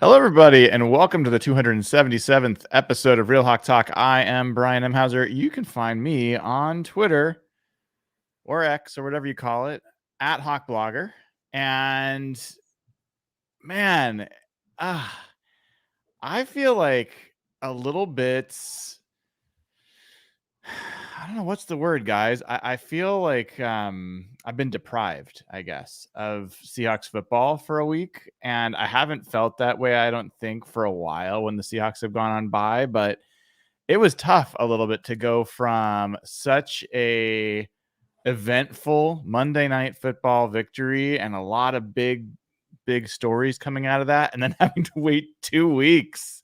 Hello, everybody, and welcome to the 277th episode of Real Hawk Talk. I am Brian Nemhauser. You can find me on Twitter or X or whatever you call it at Hawk Blogger. And man, I feel like a little bit. I don't know what's the word, guys. I feel like I've been deprived, I guess, of Seahawks football for a week, and I haven't felt that way, I don't think, for a while when the Seahawks have gone on by. But it was tough a little bit to go from such a eventful Monday Night Football victory and a lot of big stories coming out of that, and then having to wait 2 weeks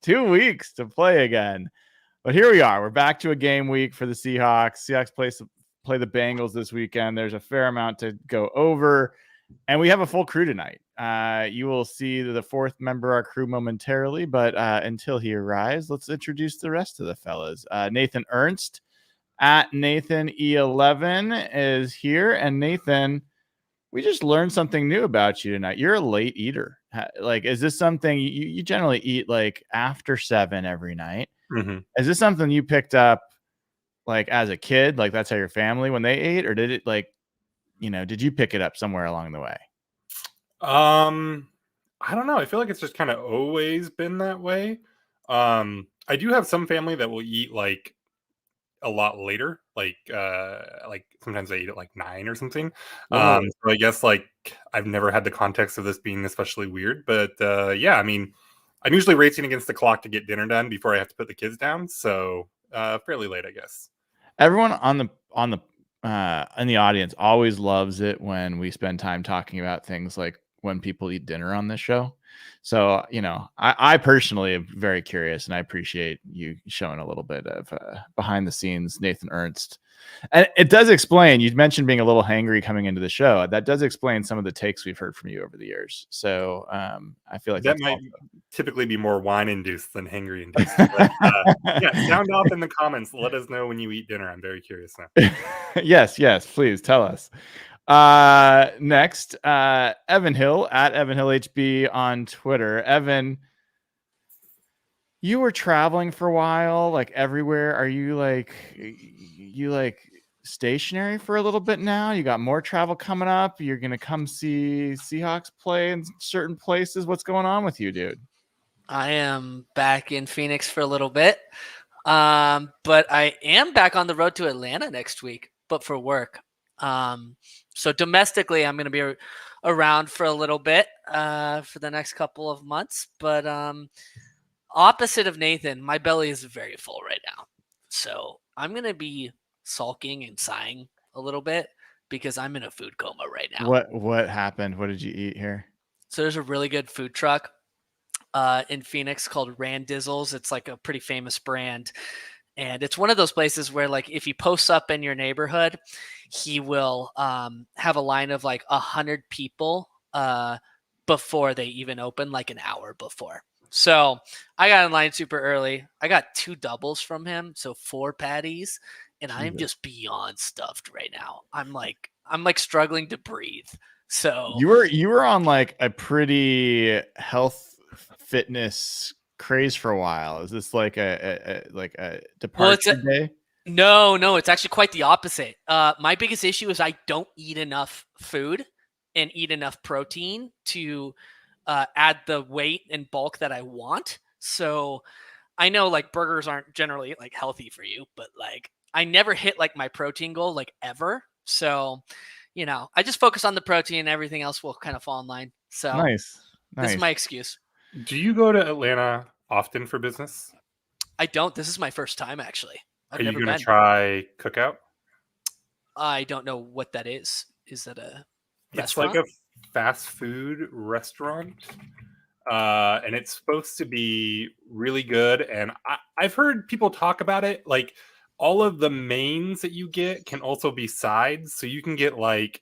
to play again. But here we are. We're back to a game week for the Seahawks. Seahawks play the Bengals this weekend. There's a fair amount to go over, and we have a full crew tonight. You will see the fourth member of our crew momentarily, but until he arrives, let's introduce the rest of the fellas. Nathan Ernst at Nathan E11 is here, and Nathan, we just learned something new about you tonight. You're a late eater. Like, is this something you generally eat like after 7 every night? Mm-hmm. Is this something you picked up like as a kid? Like that's how your family when they ate, or did it did you pick it up somewhere along the way? I don't know. I feel like it's just kind of always been that way. I do have some family that will eat like a lot later, like sometimes they eat at like 9 or something. Whoa. So I guess like I've never had the context of this being especially weird, but yeah, I mean, I'm usually racing against the clock to get dinner done before I have to put the kids down, so fairly late, I guess. Everyone in the audience always loves it when we spend time talking about things like when people eat dinner on this show. So, I personally am very curious, and I appreciate you showing a little bit of behind the scenes Nathan Ernst. And it does explain, you mentioned being a little hangry coming into the show. That does explain some of the takes we've heard from you over the years. So I feel like That that's might also... typically be more wine induced than hangry induced. But, yeah, sound off in the comments. Let us know when you eat dinner. I'm very curious now. Yes, please tell us. Next, Evan Hill at Evan Hill HB on Twitter. Evan, you were traveling for a while, like everywhere. Are you like stationary for a little bit now? You got more travel coming up. You're gonna come see Seahawks play in certain places. What's going on with you, dude? I am back in Phoenix for a little bit, but I am back on the road to Atlanta next week, but for work. So domestically, I'm going to be around for a little bit for the next couple of months. But opposite of Nathan, my belly is very full right now. So I'm going to be sulking and sighing a little bit because I'm in a food coma right now. What happened? What did you eat here? So there's a really good food truck in Phoenix called Randizzles. It's like a pretty famous brand. And it's one of those places where, like, if he posts up in your neighborhood, he will have a line of like 100 people before they even open, like an hour before. So I got in line super early. I got 2 doubles from him, so 4 patties, and I'm just beyond stuffed right now. I'm like struggling to breathe. So you were on like a pretty health fitness craze for a while. Is this like a departure day? No, it's actually quite the opposite. My biggest issue is I don't eat enough food and eat enough protein to add the weight and bulk that I want. So I know like burgers aren't generally like healthy for you, but like I never hit like my protein goal like ever. So, I just focus on the protein and everything else will kind of fall in line. So Nice. This is my excuse. Do you go to Atlanta often for business? I don't. This is my first time, actually. Are you going to try Cookout? I don't know what that is. Is that a restaurant? It's like a fast food restaurant. And it's supposed to be really good. And I've heard people talk about it. Like, all of the mains that you get can also be sides. So you can get like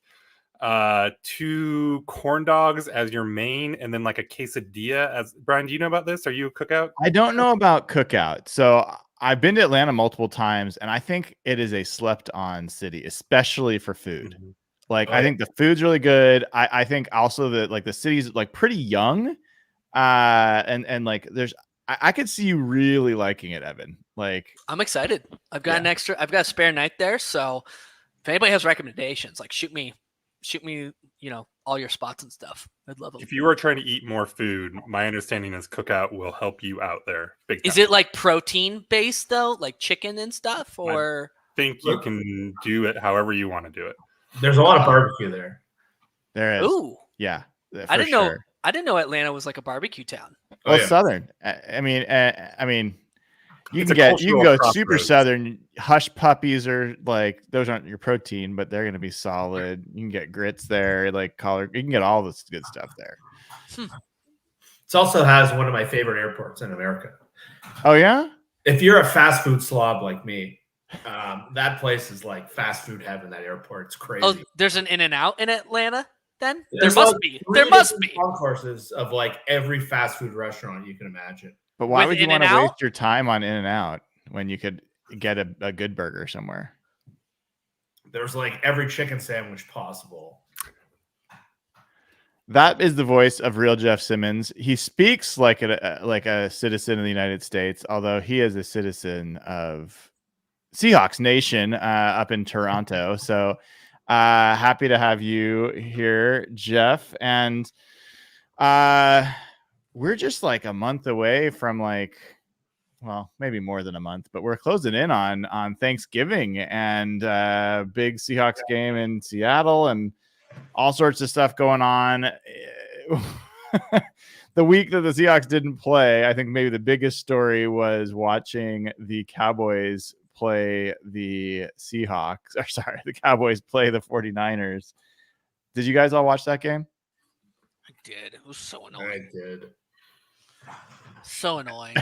2 corn dogs as your main, and then like a quesadilla as... Brian, do you know about this? Are you a Cookout? I don't know about Cookout. So I've been to Atlanta multiple times, and I think it is a slept on city, especially for food. Mm-hmm. Like, I think the food's really good. I think also that like the city's like pretty young. And like I could see you really liking it, Evan. Like, I'm excited. I've got I've got a spare night there. So if anybody has recommendations, like shoot me, all your spots and stuff. I'd love them. If you are trying to eat more food, my understanding is Cookout will help you out there. Big time. Is it like protein based though, like chicken and stuff, or? I think you can do it however you want to do it. There's a lot of barbecue there. There is. Ooh, yeah. I didn't know. I didn't know Atlanta was like a barbecue town. Well, Southern. I mean, you can go super Southern. Hush puppies are like, those aren't your protein, but they're going to be solid. You can get grits there, like collard. You can get all this good stuff there. It also has one of my favorite airports in America. Oh yeah. If you're a fast food slob like me, that place is like fast food heaven. That airport, it's crazy. Oh, there's an In-N-Out in Atlanta. Then There's there must be. There must be concourses of like every fast food restaurant you can imagine. But why would you want to waste your time on In-N-Out when you could get a good burger somewhere? There's like every chicken sandwich possible. That is the voice of real Jeff Simmons. He speaks like a citizen of the United States, although he is a citizen of Seahawks Nation up in Toronto. So happy to have you here, Jeff. And we're just like a month away from maybe more than a month, but we're closing in on Thanksgiving and big Seahawks game in Seattle and all sorts of stuff going on. The week that the Seahawks didn't play, I think maybe the biggest story was watching the Cowboys play the Seahawks. Or sorry, the Cowboys play the 49ers. Did you guys all watch that game? I did. It was so annoying. I did. So annoying.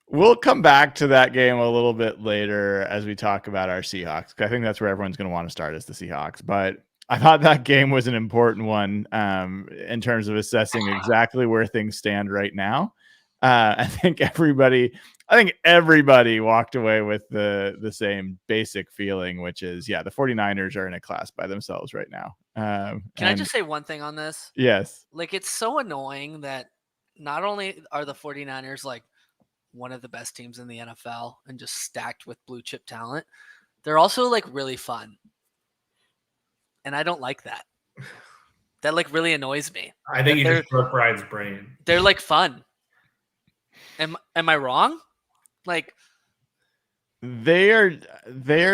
We'll come back to that game a little bit later as we talk about our Seahawks. I think that's where everyone's going to want to start, is the Seahawks. But I thought that game was an important one in terms of assessing exactly where things stand right now. I think everybody walked away with the same basic feeling, which is, the 49ers are in a class by themselves right now. Can I just say one thing on this? Yes. Like, it's so annoying that not only are the 49ers like one of the best teams in the NFL and just stacked with blue chip talent, they're also like really fun. And I don't like that. That like really annoys me. I think you just broke Brian's brain. They're like fun. Am I wrong? Like, they're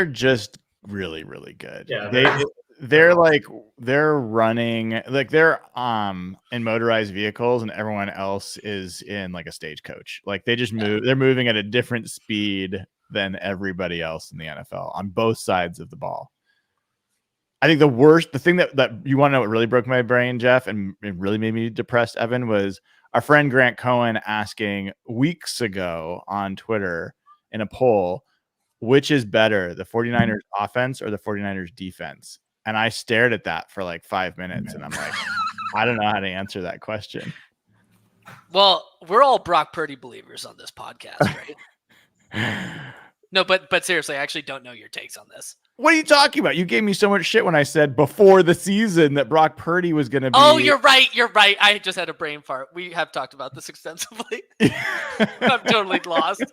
just really, really good. Yeah, they're running like they're in motorized vehicles and everyone else is in like a stagecoach. Like they just move. They're moving at a different speed than everybody else in the NFL on both sides of the ball. I think the thing that you want to know what really broke my brain, Jeff, and it really made me depressed, Evan, was our friend Grant Cohen asking weeks ago on Twitter in a poll, which is better, the 49ers offense or the 49ers defense? And I stared at that for like 5 minutes and I'm like, I don't know how to answer that question. Well, we're all Brock Purdy believers on this podcast, right? No, but seriously, I actually don't know your takes on this. What are you talking about? You gave me so much shit when I said before the season that Brock Purdy was going to be. Oh, you're right. I just had a brain fart. We have talked about this extensively. I'm totally lost.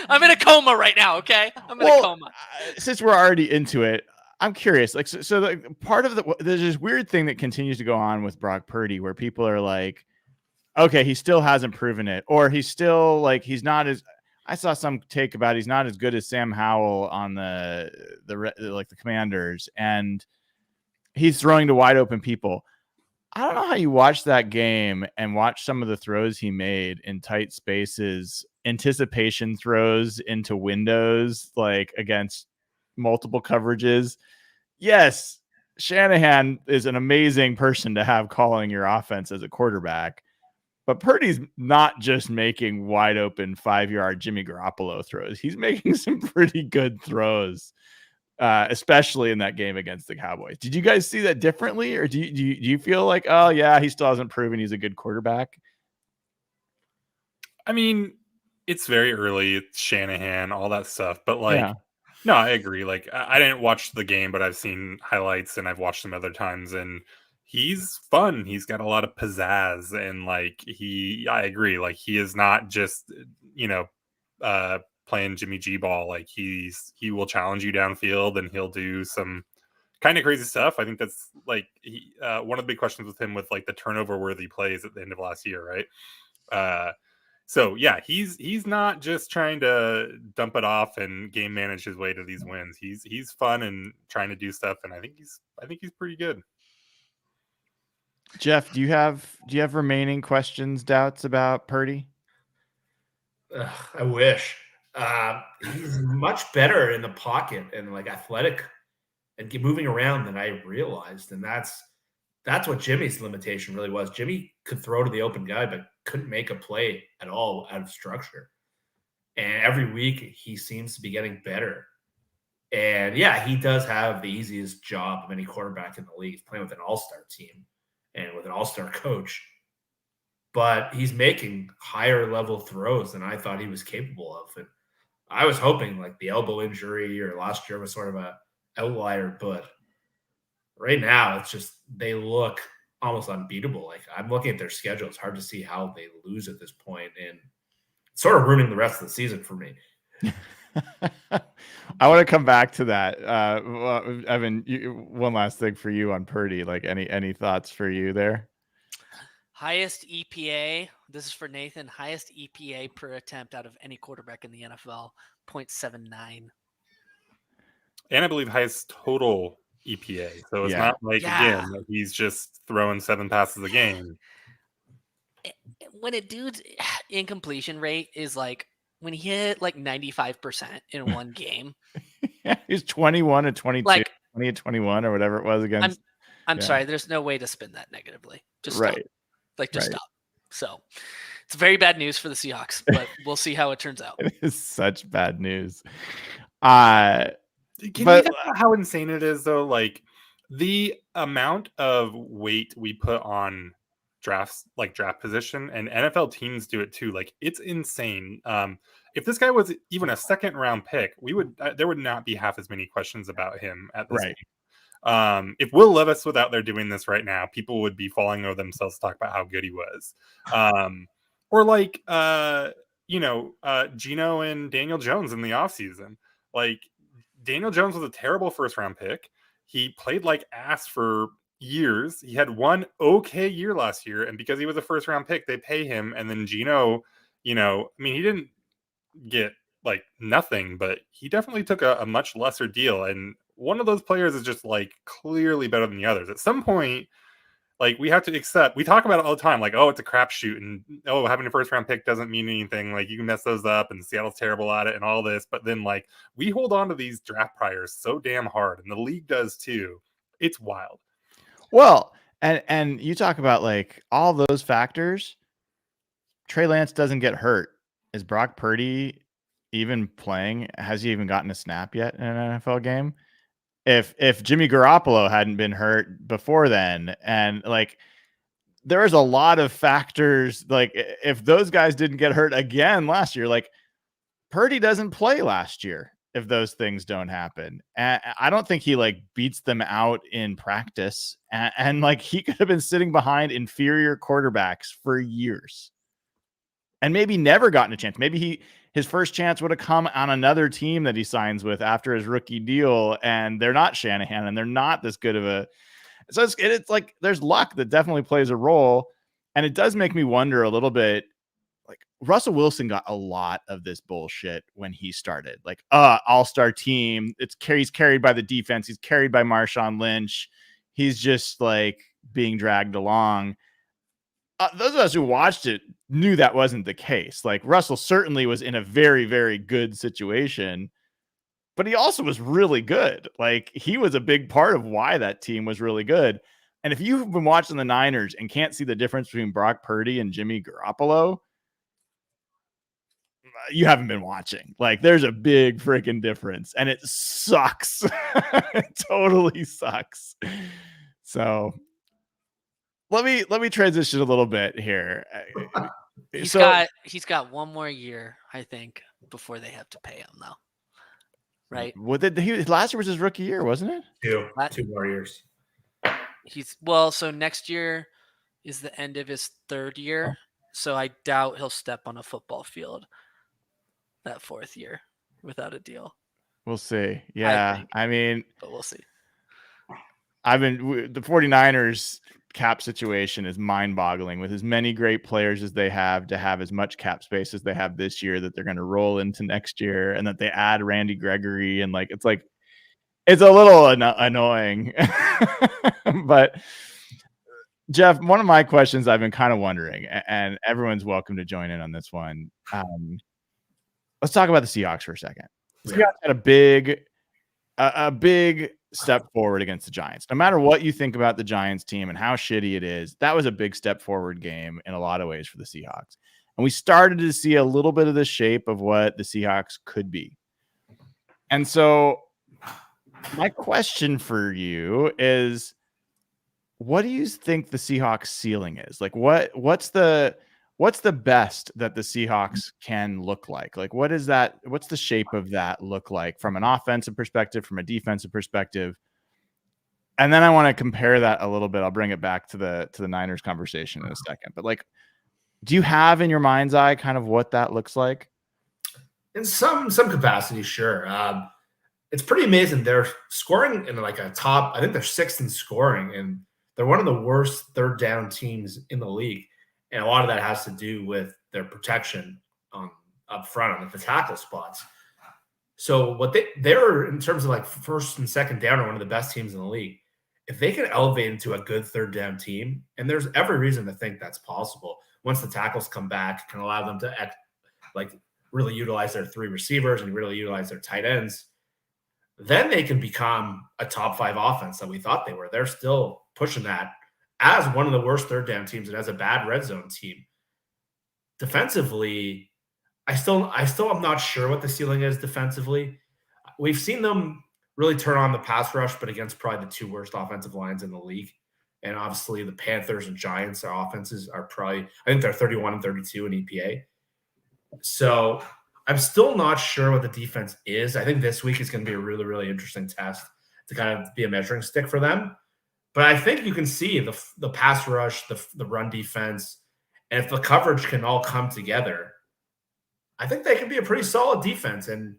I'm in a coma right now. Okay. I'm in a coma. Since we're already into it, I'm curious. Like, so the part of there's this weird thing that continues to go on with Brock Purdy where people are like, okay, he still hasn't proven it, or he's still like, he's not as, I saw some take about he's not as good as Sam Howell on the Commanders, and he's throwing to wide open people. I don't know how you watch that game and watch some of the throws he made in tight spaces, anticipation throws into windows, like against multiple coverages. Yes, Shanahan is an amazing person to have calling your offense as a quarterback. But Purdy's not just making wide open 5-yard Jimmy Garoppolo throws. He's making some pretty good throws, especially in that game against the Cowboys. Did you guys see that differently? Or do you feel like, oh, yeah, he still hasn't proven he's a good quarterback? I mean, it's very early. It's Shanahan, all that stuff. But no, I agree. Like, I didn't watch the game, but I've seen highlights and I've watched them other times. And he's fun. He's got a lot of pizzazz, and like I agree. Like he is not just playing Jimmy G ball. Like he will challenge you downfield, and he'll do some kind of crazy stuff. I think that's like one of the big questions with him with like the turnover worthy plays at the end of last year, right? So yeah, he's not just trying to dump it off and game manage his way to these wins. He's fun and trying to do stuff, and I think he's pretty good. Jeff, do you have remaining questions, doubts about Purdy? I wish. He's much better in the pocket and like athletic and moving around than I realized, and that's what Jimmy's limitation really was. Jimmy could throw to the open guy, but couldn't make a play at all out of structure. And every week he seems to be getting better. And yeah, he does have the easiest job of any quarterback in the league. He's playing with an all-star team and with an all-star coach. But he's making higher level throws than I thought he was capable of. And I was hoping like the elbow injury or last year was sort of a outlier, but right now it's just they look almost unbeatable. Like I'm looking at their schedule. It's hard to see how they lose at this point, and it's sort of ruining the rest of the season for me. I want to come back to that. Evan, one last thing for you on Purdy. Like any thoughts for you there? Highest EPA. This is for Nathan. Highest EPA per attempt out of any quarterback in the NFL, 0.79. And I believe highest total EPA. So it's not like again he's just throwing 7 passes a game. When a dude's incompletion rate is like when he hit like 95% in one game. Yeah, he's 21 and 22, like 20 and 21 or whatever it was against. I'm sorry, there's no way to spin that negatively. Just right. Stop. Like just stop. So it's very bad news for the Seahawks, but we'll see how it turns out. It is such bad news. Can you talk about how insane it is though? Like the amount of weight we put on drafts, like draft position, and NFL teams do it too. Like it's insane. If this guy was even a second round pick, there would not be half as many questions about him at this point. If Will Levis was out there doing this right now, people would be falling over themselves to talk about how good he was. Or like Geno and Daniel Jones in the offseason. Like Daniel Jones was a terrible first round pick. He played like ass for years. He had one okay year last year, and because he was a first round pick, they pay him. And then Geno, he didn't get like nothing, but he definitely took a much lesser deal. And one of those players is just like clearly better than the others. At some point, like we have to accept, we talk about it all the time, like, oh, it's a crapshoot, and oh, having a first round pick doesn't mean anything. Like you can mess those up, and Seattle's terrible at it, and all this. But then, like, we hold on to these draft priors so damn hard, and the league does too. It's wild. Well, and you talk about like all those factors. Trey Lance doesn't get hurt. Is Brock Purdy even playing? Has he even gotten a snap yet in an NFL game? If Jimmy Garoppolo hadn't been hurt before then, and like there's a lot of factors, like if those guys didn't get hurt again last year, like Purdy doesn't play last year if those things don't happen. And I don't think he like beats them out in practice, and like he could have been sitting behind inferior quarterbacks for years and maybe never gotten a chance. Maybe his first chance would have come on another team that he signs with after his rookie deal, and they're not Shanahan, and they're not this good of a. So it's like there's luck that definitely plays a role, and it does make me wonder a little bit. Like Russell Wilson got a lot of this bullshit when he started. Like, all-star team. He's carried by the defense. He's carried by Marshawn Lynch. He's just like being dragged along. Those of us who watched it knew that wasn't the case. Like Russell certainly was in a very, very good situation, but he also was really good. Like he was a big part of why that team was really good. And if you've been watching the Niners and can't see the difference between Brock Purdy and Jimmy Garoppolo, you haven't been watching. Like there's a big freaking difference, and it sucks. It totally sucks. So let me transition a little bit here. He's got one more year, I think, before they have to pay him, though. Right? Last year was his rookie year, wasn't it? Two more years. So next year is the end of his third year. So I doubt he'll step on a football field that fourth year without a deal. We'll see. Yeah. I mean, but we'll see. The 49ers cap situation is mind-boggling with as many great players as they have to have as much cap space as they have this year that they're going to roll into next year, and that they add Randy Gregory, and it's a little annoying. But Jeff, one of my questions I've been kind of wondering, and everyone's welcome to join in on this one. Let's talk about the Seahawks for a second. The Seahawks had a big step forward against the Giants. No matter what you think about the Giants team and how shitty it is, that was a big step forward game in a lot of ways for the Seahawks. And we started to see a little bit of the shape of what the Seahawks could be. And so my question for you is, what do you think the Seahawks ceiling is? What's the best that the Seahawks can look like? What's the shape of that look like from an offensive perspective, from a defensive perspective? And then I want to compare that a little bit. I'll bring it back to the Niners conversation in a second. But do you have in your mind's eye kind of what that looks like? In some capacity, sure. It's pretty amazing. They're scoring in a top, I think they're 6th in scoring, and they're one of the worst third down teams in the league. And a lot of that has to do with their protection up front on the tackle spots. So what they're in terms of first and second down are one of the best teams in the league. If they can elevate into a good third down team, and there's every reason to think that's possible, once the tackles come back, it can allow them to really utilize their 3 receivers and really utilize their tight ends, then they can become a top 5 offense that we thought they were. They're still pushing that as one of the worst third down teams and as a bad red zone team. Defensively, I still am not sure what the ceiling is defensively. We've seen them really turn on the pass rush, but against probably the 2 worst offensive lines in the league. And obviously the Panthers and Giants, their offenses are probably, I think they're 31 and 32 in EPA. So I'm still not sure what the defense is. I think this week is going to be a really, really interesting test to kind of be a measuring stick for them. But I think you can see the pass rush, the run defense, and if the coverage can all come together, I think they can be a pretty solid defense. And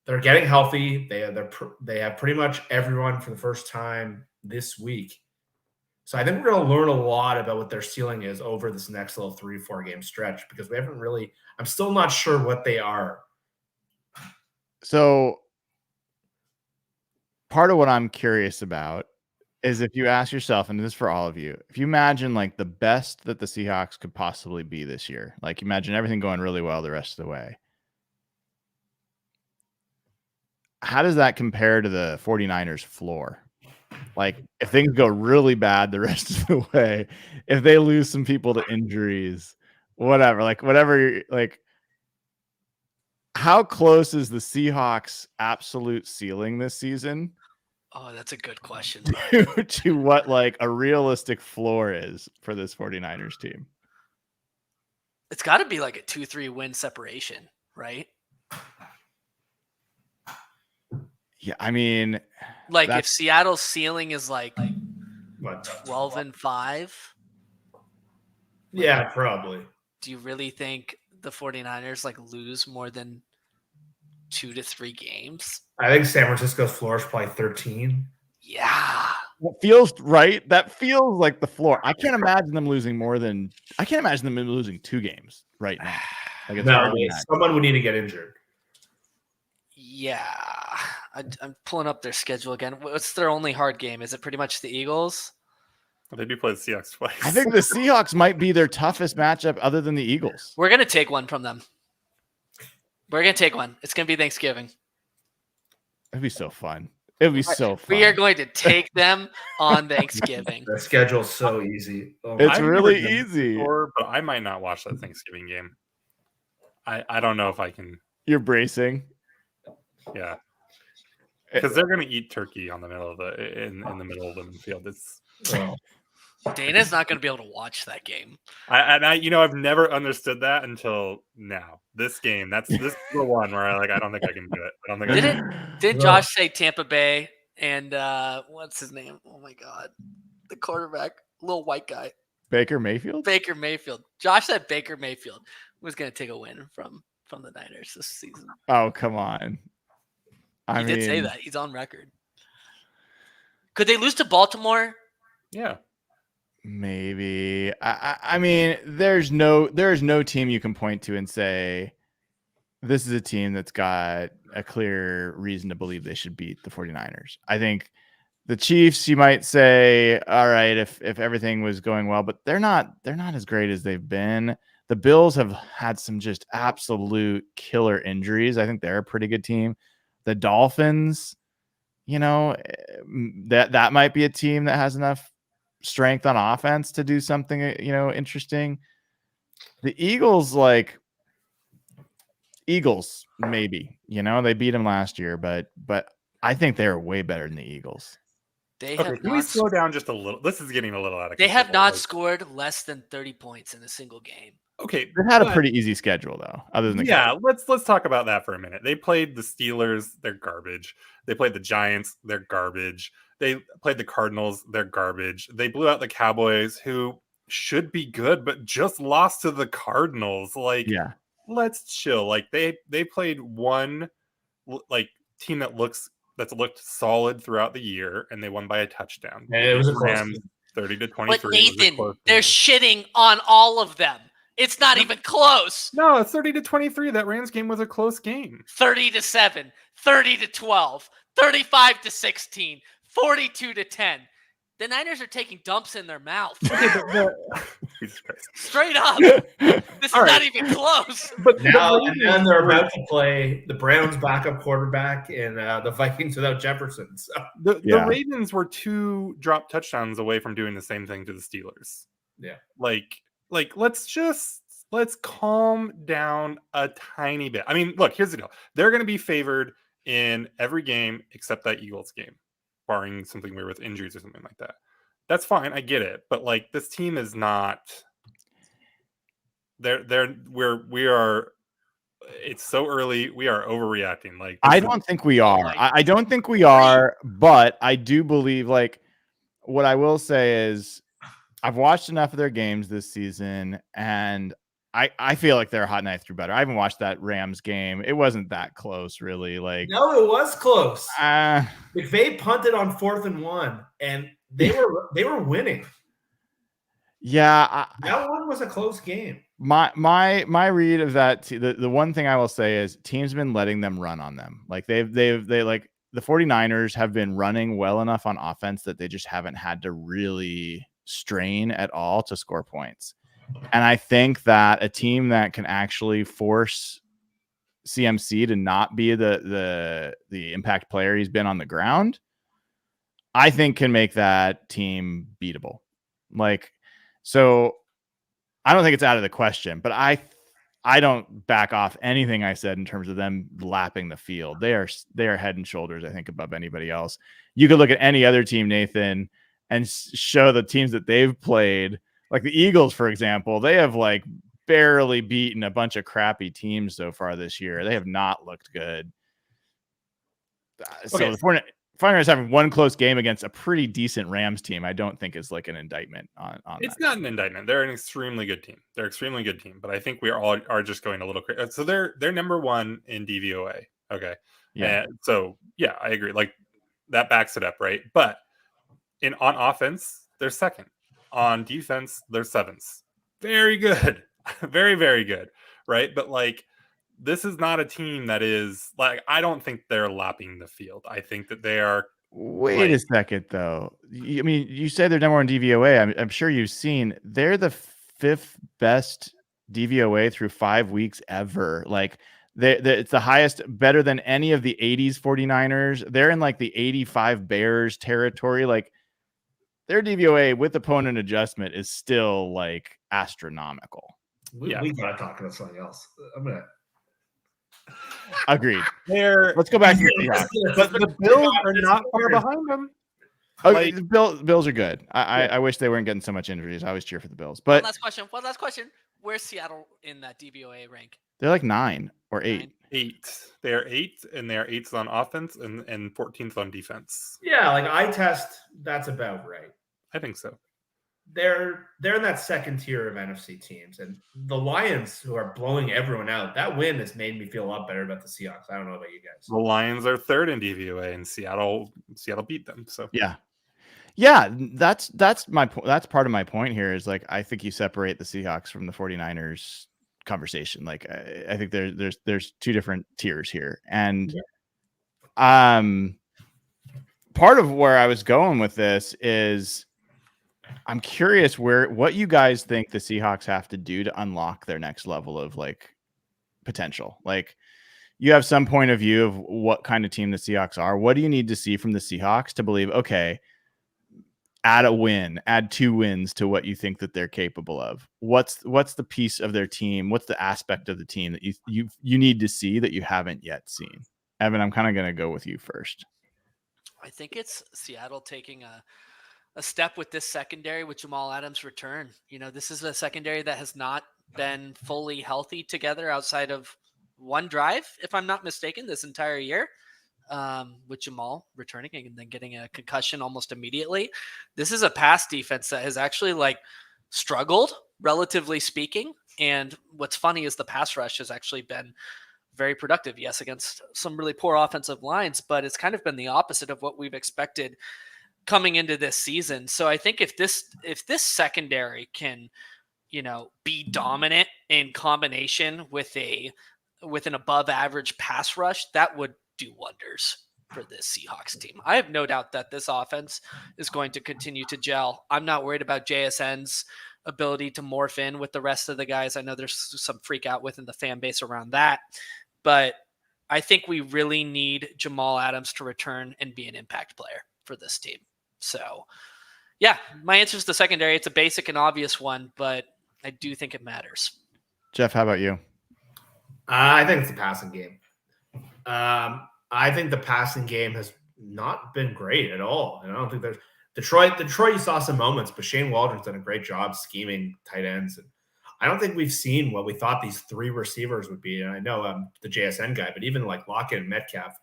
they're getting healthy. They have pretty much everyone for the first time this week. So I think we're going to learn a lot about what their ceiling is over this next little 3-4 game stretch, because we haven't really – I'm still not sure what they are. So part of what I'm curious about is if you ask yourself, and this is for all of you, if you imagine the best that the Seahawks could possibly be this year, imagine everything going really well the rest of the way. How does that compare to the 49ers floor? If things go really bad the rest of the way, if they lose some people to injuries, whatever, how close is the Seahawks' absolute ceiling this season? Oh, that's a good question. To what a realistic floor is for this 49ers team? It's got to be a 2-3 win separation, right? Yeah, I mean, if Seattle's ceiling is 12 and 5. Yeah, probably. Do you really think the 49ers lose more than 2 to 3 games? I think San Francisco's floor is probably 13. Yeah. That feels right. That feels like the floor. I can't imagine them losing 2 games right now. Someone would need to get injured. Yeah. I'm pulling up their schedule again. What's their only hard game? Is it pretty much the Eagles? They do play the Seahawks twice. I think the Seahawks might be their toughest matchup other than the Eagles. We're going to take one from them. We're going to take one. It's going to be Thanksgiving. It'd be so fun. It'd be so fun. We are going to take them on Thanksgiving. The schedule's so easy. It's really easy. But I might not watch that Thanksgiving game. I don't know if I can. You're bracing. Yeah. Because they're going to eat turkey on the middle of in the middle of the field. Dana's not going to be able to watch that game. I've never understood that until now. This game, this is the one where I don't think I can do it. I don't think Didn't Josh say Tampa Bay and what's his name? Oh my God. The quarterback, little white guy. Baker Mayfield? Baker Mayfield. Josh said Baker Mayfield was going to take a win from the Niners this season. Oh, come on. He did say that. He's on record. Could they lose to Baltimore? Yeah. Maybe. I mean, there's no team you can point to and say this is a team that's got a clear reason to believe they should beat the 49ers. I think the Chiefs, you might say, all right, if everything was going well, but they're not as great as they've been. The Bills have had some just absolute killer injuries. I think they're a pretty good team. The Dolphins, that might be a team that has enough strength on offense to do something, interesting. The Eagles, maybe, they beat them last year, but I think they're way better than the Eagles. Can we slow down just a little? This is getting a little out of control. They have not like, scored less than 30 points in a single game. Okay, they've had a pretty easy schedule though. Other than let's talk about that for a minute. They played the Steelers, they're garbage. They played the Giants, they're garbage. They played the Cardinals, they're garbage. They blew out the Cowboys, who should be good, but just lost to the Cardinals. Let's chill. They played one team that's looked solid throughout the year, and they won by a touchdown. And it was a close game. 30-23. But Nathan, they're shitting on all of them. It's not even close. No, it's 30-23. That Rams game was a close game. 30-7, 30-12, 35-16, 42-10. The Niners are taking dumps in their mouth. Jesus Christ. Straight up. This is not even close. But now they're about to play the Browns' backup quarterback and the Vikings without Jefferson. So. The Ravens were 2 drop touchdowns away from doing the same thing to the Steelers. Yeah. Let's calm down a tiny bit. I mean, look, here's the deal. They're going to be favored in every game except that Eagles game, barring something weird with injuries or something like that. That's fine. I get it. But this team is not we are it's so early. We are overreacting. I don't think we are. I don't think we are, but I do believe what I will say is I've watched enough of their games this season, and I feel like they're a hot knife through butter. I haven't watched that Rams game. It wasn't that close, really. No, it was close. McVay punted on 4th and 1, and they were winning. Yeah, that one was a close game. My read of that, the one thing I will say is teams have been letting them run on them. The 49ers have been running well enough on offense that they just haven't had to really strain at all to score points. And I think that a team that can actually force CMC to not be the impact player he's been on the ground, I think can make that team beatable. So I don't think it's out of the question, but I don't back off anything I said in terms of them lapping the field. They are head and shoulders, I think, above anybody else. You could look at any other team, Nathan, and show the teams that they've played. Like the Eagles, for example, they have barely beaten a bunch of crappy teams so far this year. They have not looked good. So the 49ers having one close game against a pretty decent Rams team, I don't think is an indictment on it's not an indictment. They're an extremely good team. But I think we are just going a little crazy. So they're number 1 in DVOA. Okay. Yeah. I agree. That backs it up, right? But on offense, they're 2nd. On defense, they're 7th. Very good. Very, very good. Right. But this is not a team that is I don't think they're lapping the field. I think that they are. Wait a second, though. I mean, you said they're number 1 DVOA. I'm sure you've seen they're the 5th best DVOA through 5 weeks ever. It's the highest, better than any of the 80s 49ers. They're in the 85 Bears territory. Their DVOA with opponent adjustment is still astronomical. We gotta talk about something else. I'm gonna. Agreed. Let's go back to the Seahawks. But the Bills are not far behind them. Okay, the Bills are good. I wish they weren't getting so much injuries. I always cheer for the Bills. But One last question. Where's Seattle in that DVOA rank? They're 9 or 8. 8. They are 8, and they are 8th on offense and 14th on defense. Yeah, eye test. That's about right. I think so. They're in that second tier of NFC teams, and the Lions, who are blowing everyone out, that win has made me feel a lot better about the Seahawks. I don't know about you guys. The Lions are third in DVOA, and Seattle beat them. So yeah, that's my point. That's part of my point here is like I think you separate the Seahawks from the 49ers conversation. Like I think there's two different tiers here, and part of where I was going with this is I'm curious what you guys think the Seahawks have to do to unlock their next level of like potential. Like you have some point of view of what kind of team the Seahawks are. What do you need to see from the Seahawks to believe, okay, add a win, add 2 wins to what you think that they're capable of? What's the piece of their team? What's the aspect of the team that you need to see that you haven't yet seen? Evan, I'm kind of going to go with you first. I think it's Seattle taking a step with this secondary with Jamal Adams' return. You know, this is a secondary that has not been fully healthy together outside of one drive, if I'm not mistaken, this entire year, with Jamal returning and then getting a concussion almost immediately. This is a pass defense that has actually like struggled, relatively speaking. And what's funny is the pass rush has actually been very productive, yes, against some really poor offensive lines, but it's kind of been the opposite of what we've expected coming into this season. So I think if this secondary can, you know, be dominant in combination with an above average pass rush, that would do wonders for this Seahawks team. I have no doubt that this offense is going to continue to gel. I'm not worried about JSN's ability to morph in with the rest of the guys. I know there's some freak out within the fan base around that, but I think we really need Jamal Adams to return and be an impact player for this team. So, yeah, my answer is the secondary. It's a basic and obvious one, but I do think it matters. Jeff, how about you? I think it's the passing game. I think the passing game has not been great at all. And I don't think there's Detroit, you saw some moments, but Shane Waldron's done a great job scheming tight ends. And I don't think we've seen what we thought these 3 receivers would be. And I know I'm the JSN guy, but even like Lockett and Metcalf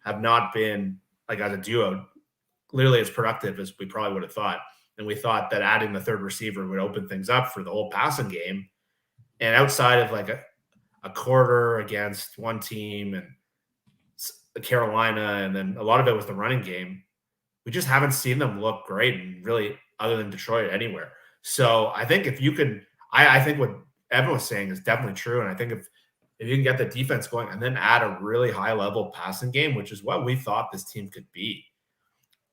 have not been, like as a duo, clearly as productive as we probably would have thought. And we thought that adding the third receiver would open things up for the whole passing game. And outside of like a quarter against one team and Carolina, and then a lot of it was the running game, we just haven't seen them look great, and really other than Detroit anywhere. So I think if you can, I think what Evan was saying is definitely true. And I think if you can get the defense going and then add a really high level passing game, which is what we thought this team could be,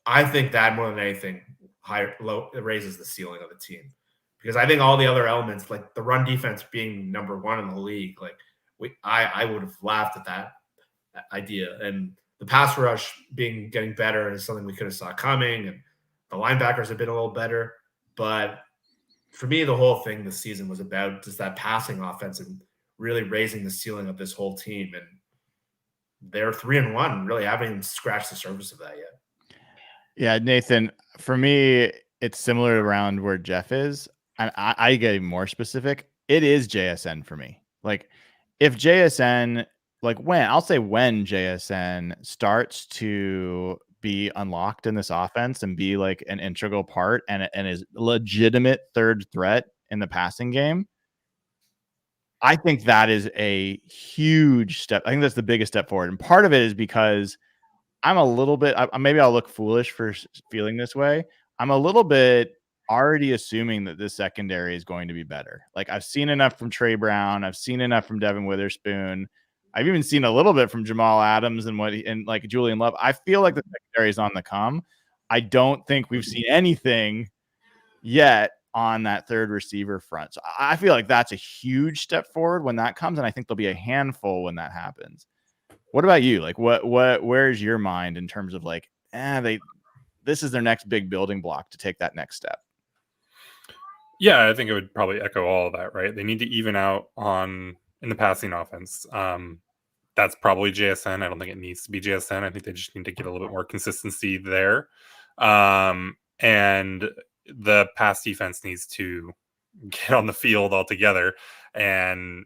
I think that more than anything it raises the ceiling of the team. Because I think all the other elements, like the run defense being number 1 in the league, like I would have laughed at that idea. And the pass rush getting better is something we could have saw coming. And the linebackers have been a little better. But for me, the whole thing this season was about just that passing offense and really raising the ceiling of this whole team. And they're 3-1, really haven't scratched the surface of that yet. Yeah, Nathan, for me, it's similar around where Jeff is. And I get more specific. It is JSN for me. Like if JSN, when JSN starts to be unlocked in this offense and be like an integral part and is legitimate third threat in the passing game, I think that is a huge step. I think that's the biggest step forward. And part of it is because I'm a little bit, maybe I'll look foolish for feeling this way. I'm a little bit already assuming that this secondary is going to be better. Like I've seen enough from Trey Brown. I've seen enough from Devin Witherspoon. I've even seen a little bit from Jamal Adams and like Julian Love. I feel like the secondary is on the come. I don't think we've seen anything yet on that third receiver front. So I feel like that's a huge step forward when that comes. And I think there'll be a handful when that happens. What about you? Like where's your mind in terms of like, this is their next big building block to take that next step? Yeah, I think it would probably echo all of that, right? They need to even out in the passing offense. That's probably JSN. I don't think it needs to be JSN. I think they just need to get a little bit more consistency there. And the pass defense needs to get on the field altogether and,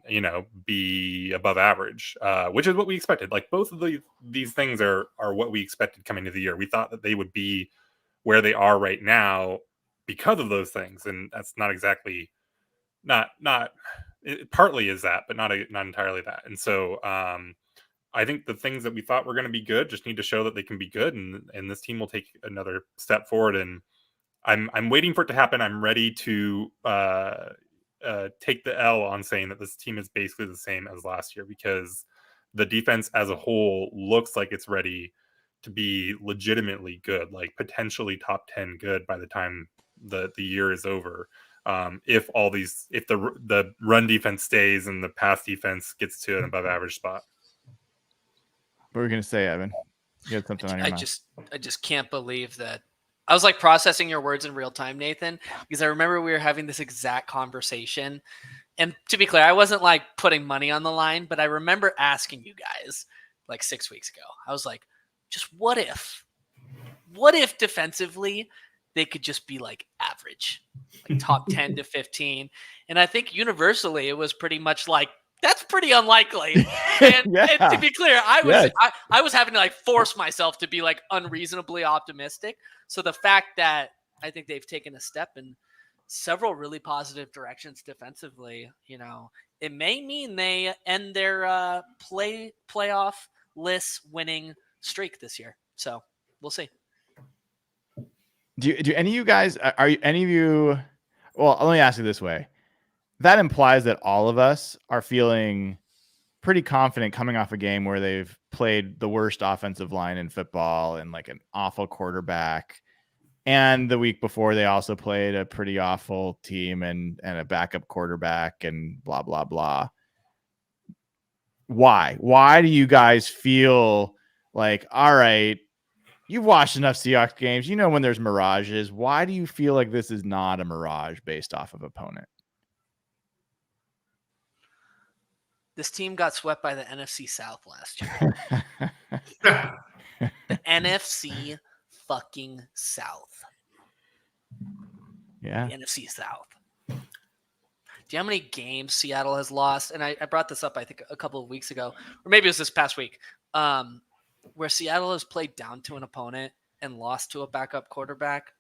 be above average, which is what we expected. Like both of these things are what we expected coming into the year. We thought that they would be where they are right now because of those things, and that's not exactly not it partly is that, but not entirely that. And so I think the things that we thought were going to be good just need to show that they can be good, and this team will take another step forward. And I'm waiting for it to happen. I'm ready to take the L on saying that this team is basically the same as last year, because the defense as a whole looks like it's ready to be legitimately good, like potentially top 10 good by the time the year is over. If the run defense stays and the pass defense gets to an above average spot. What were you going to say, Evan? You had something on your mouth. I just can't believe that. I was like processing your words in real time, Nathan, because I remember we were having this exact conversation. And to be clear, I wasn't like putting money on the line, but I remember asking you guys like 6 weeks ago. I was like, just what if defensively they could just be like average, like top 10 to 15. And I think universally it was pretty much like, that's pretty unlikely. And to be clear, I was having to like force myself to be like unreasonably optimistic. So the fact that I think they've taken a step in several really positive directions defensively, it may mean they end their playoff list winning streak this year. So we'll see. Do any of you guys, are you any of you, well, let me ask you this way. That implies that all of us are feeling pretty confident coming off a game where they've played the worst offensive line in football and like an awful quarterback. And the week before they also played a pretty awful team and a backup quarterback and blah, blah, blah. Why do you guys feel like, all right, you've watched enough Seahawks games, when there's mirages, why do you feel like this is not a mirage based off of opponent? This team got swept by the NFC South last year. The NFC fucking South. Yeah. The NFC South. Do you know how many games Seattle has lost? And I brought this up, I think, a couple of weeks ago, or maybe it was this past week, where Seattle has played down to an opponent and lost to a backup quarterback.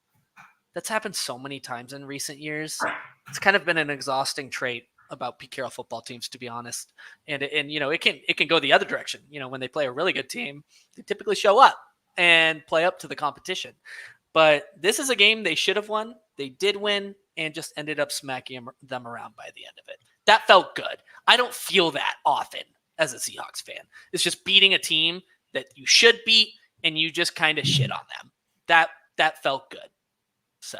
That's happened so many times in recent years. It's kind of been an exhausting trait about Pete Carroll football teams, to be honest. And it can go the other direction. When they play a really good team, they typically show up and play up to the competition. But this is a game they should have won. They did win and just ended up smacking them around by the end of it. That felt good. I don't feel that often as a Seahawks fan. It's just beating a team that you should beat and you just kind of shit on them. That felt good. So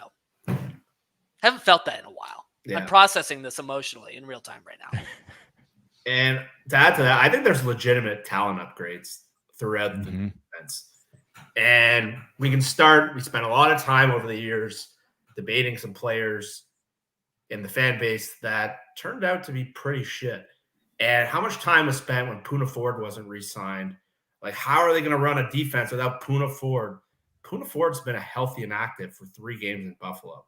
haven't felt that in a while. Yeah. I'm processing this emotionally in real time right now. And to add to that, I think there's legitimate talent upgrades throughout the defense. And we spent a lot of time over the years debating some players in the fan base that turned out to be pretty shit. And how much time was spent when Poona Ford wasn't re-signed? Like, how are they going to run a defense without Poona Ford? Poona Ford's been a healthy and active for 3 games in Buffalo.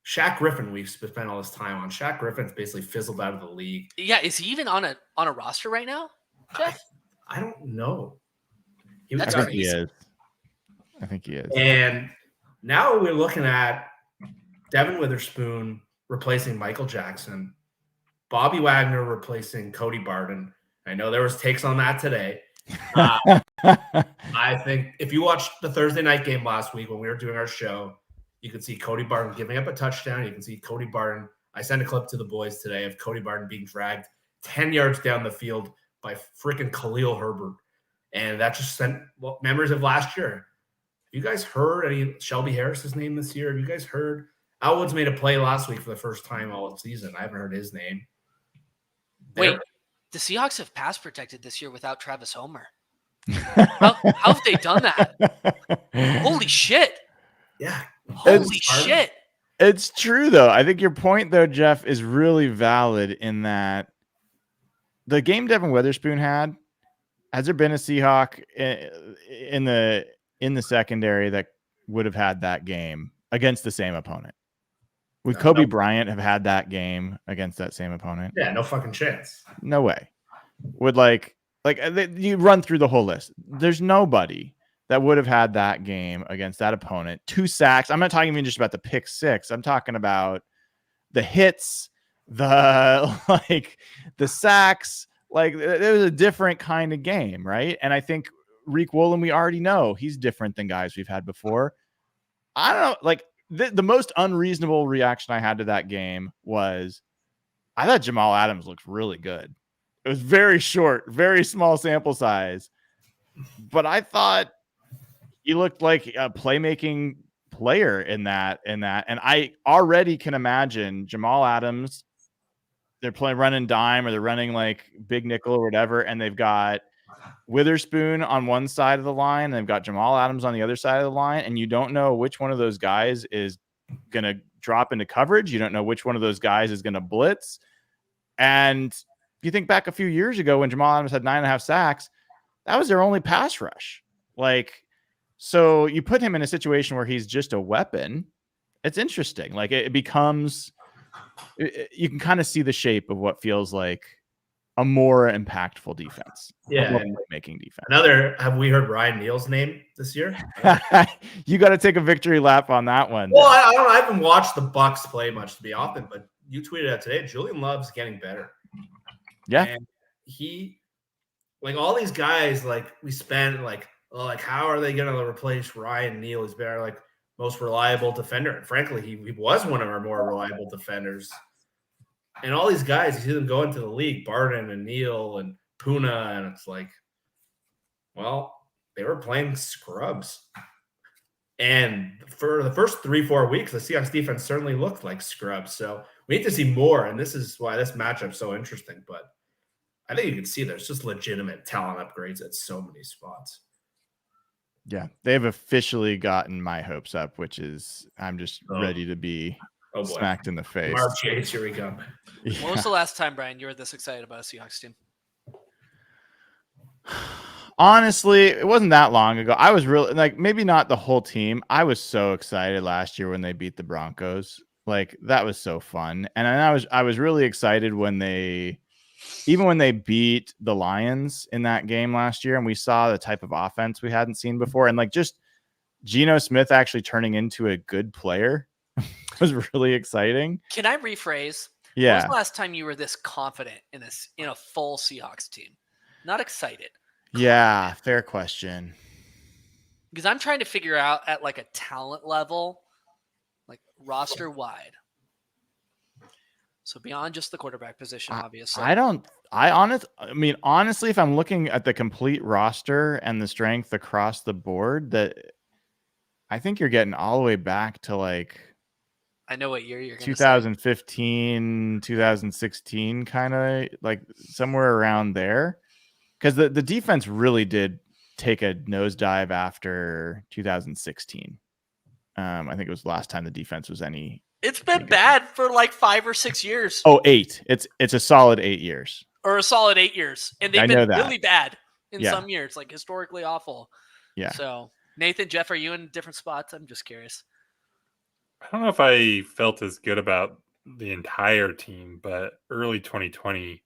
Shaq Griffin, we've spent all this time on. Shaq Griffin's basically fizzled out of the league. Yeah, is he even on a roster right now, Jeff? I don't know. I think he is. And now we're looking at Devin Witherspoon replacing Michael Jackson, Bobby Wagner replacing Cody Barton. I know there was takes on that today. I think if you watched the Thursday night game last week when we were doing our show, you can see Cody Barton giving up a touchdown. You can see Cody Barton. I sent a clip to the boys today of Cody Barton being dragged 10 yards down the field by freaking Khalil Herbert. And that just sent memories of last year. Have you guys heard any Shelby Harris's name this year? Have you guys heard? Elwood's made a play last week for the first time all season. I haven't heard his name. Wait, the Seahawks have pass protected this year without Travis Homer. How have they done that? Holy shit. Yeah. Holy shit. It's true, though. I think your point, though, Jeff, is really valid in that the game Devin Witherspoon had, has there been a Seahawk in the secondary that would have had that game against the same opponent? Would Kobe Bryant have had that game against that same opponent? Yeah, no fucking chance. No way. Would you run through the whole list? There's nobody that would have had that game against that opponent. 2 sacks. I'm not talking even just about the pick 6. I'm talking about the hits, the the sacks. Like, it was a different kind of game, right? And I think Reek Woolen, we already know he's different than guys we've had before. I don't know. Like, the most unreasonable reaction I had to that game was I thought Jamal Adams looked really good. It was very short, very small sample size, but I thought he looked like a playmaking player in that. And I already can imagine Jamal Adams. They're running dime, or they're running like big nickel or whatever, and they've got Witherspoon on one side of the line, and they've got Jamal Adams on the other side of the line, and you don't know which one of those guys is going to drop into coverage. You don't know which one of those guys is going to blitz. And you think back a few years ago when Jamal Adams had 9.5 sacks, that was their only pass rush. Like, so you put him in a situation where he's just a weapon. It's interesting. Like, it becomes, you can kind of see the shape of what feels like a more impactful defense. Yeah, making defense. Have we heard Ryan Neal's name this year? You got to take a victory lap on that one. Well, I don't know. I haven't watched the Bucks play much, to be often, but you tweeted out today, Julian Love's getting better. Yeah. And he, like, all these guys, like, we spent like how are they going to replace Ryan Neal? He's been our, like, most reliable defender. And frankly, he was one of our more reliable defenders. And all these guys, you see them go into the league, Barden and Neal and Puna, and it's like, well, they were playing scrubs. And for the first 3-4 weeks, the Seahawks defense certainly looked like scrubs. So we need to see more, and this is why this matchup's so interesting. But I think you can see there's just legitimate talent upgrades at so many spots. Yeah, they've officially gotten my hopes up, which is I'm just ready to be smacked in the face. Mark Chase, here we go. Yeah. When was the last time, Brian, you were this excited about a Seahawks team? Honestly, it wasn't that long ago. I was really, like, maybe not the whole team. I was so excited last year when they beat the Broncos. Like, that was so fun. And I was really excited when they beat the Lions in that game last year, and we saw the type of offense we hadn't seen before. And like, just Geno Smith actually turning into a good player was really exciting. Can I rephrase? Yeah. When was the last time you were this confident in a full Seahawks team? Not excited. Yeah, fair question. Because I'm trying to figure out at like a talent level, like roster wide. So beyond just the quarterback position, obviously. Honestly, if I'm looking at the complete roster and the strength across the board, that I think you're getting all the way back to like, I know what year you're going to 2015, 2016, kind of like somewhere around there. Because the defense really did take a nosedive after 2016. I think it was the last time the defense was any. It's been bad for like 5 or 6 years. Oh, 8. It's a solid 8 years. Or a solid 8 years. And they've been really bad in some years, like historically awful. Yeah. So, Nathan, Jeff, are you in different spots? I'm just curious. I don't know if I felt as good about the entire team, but early 2020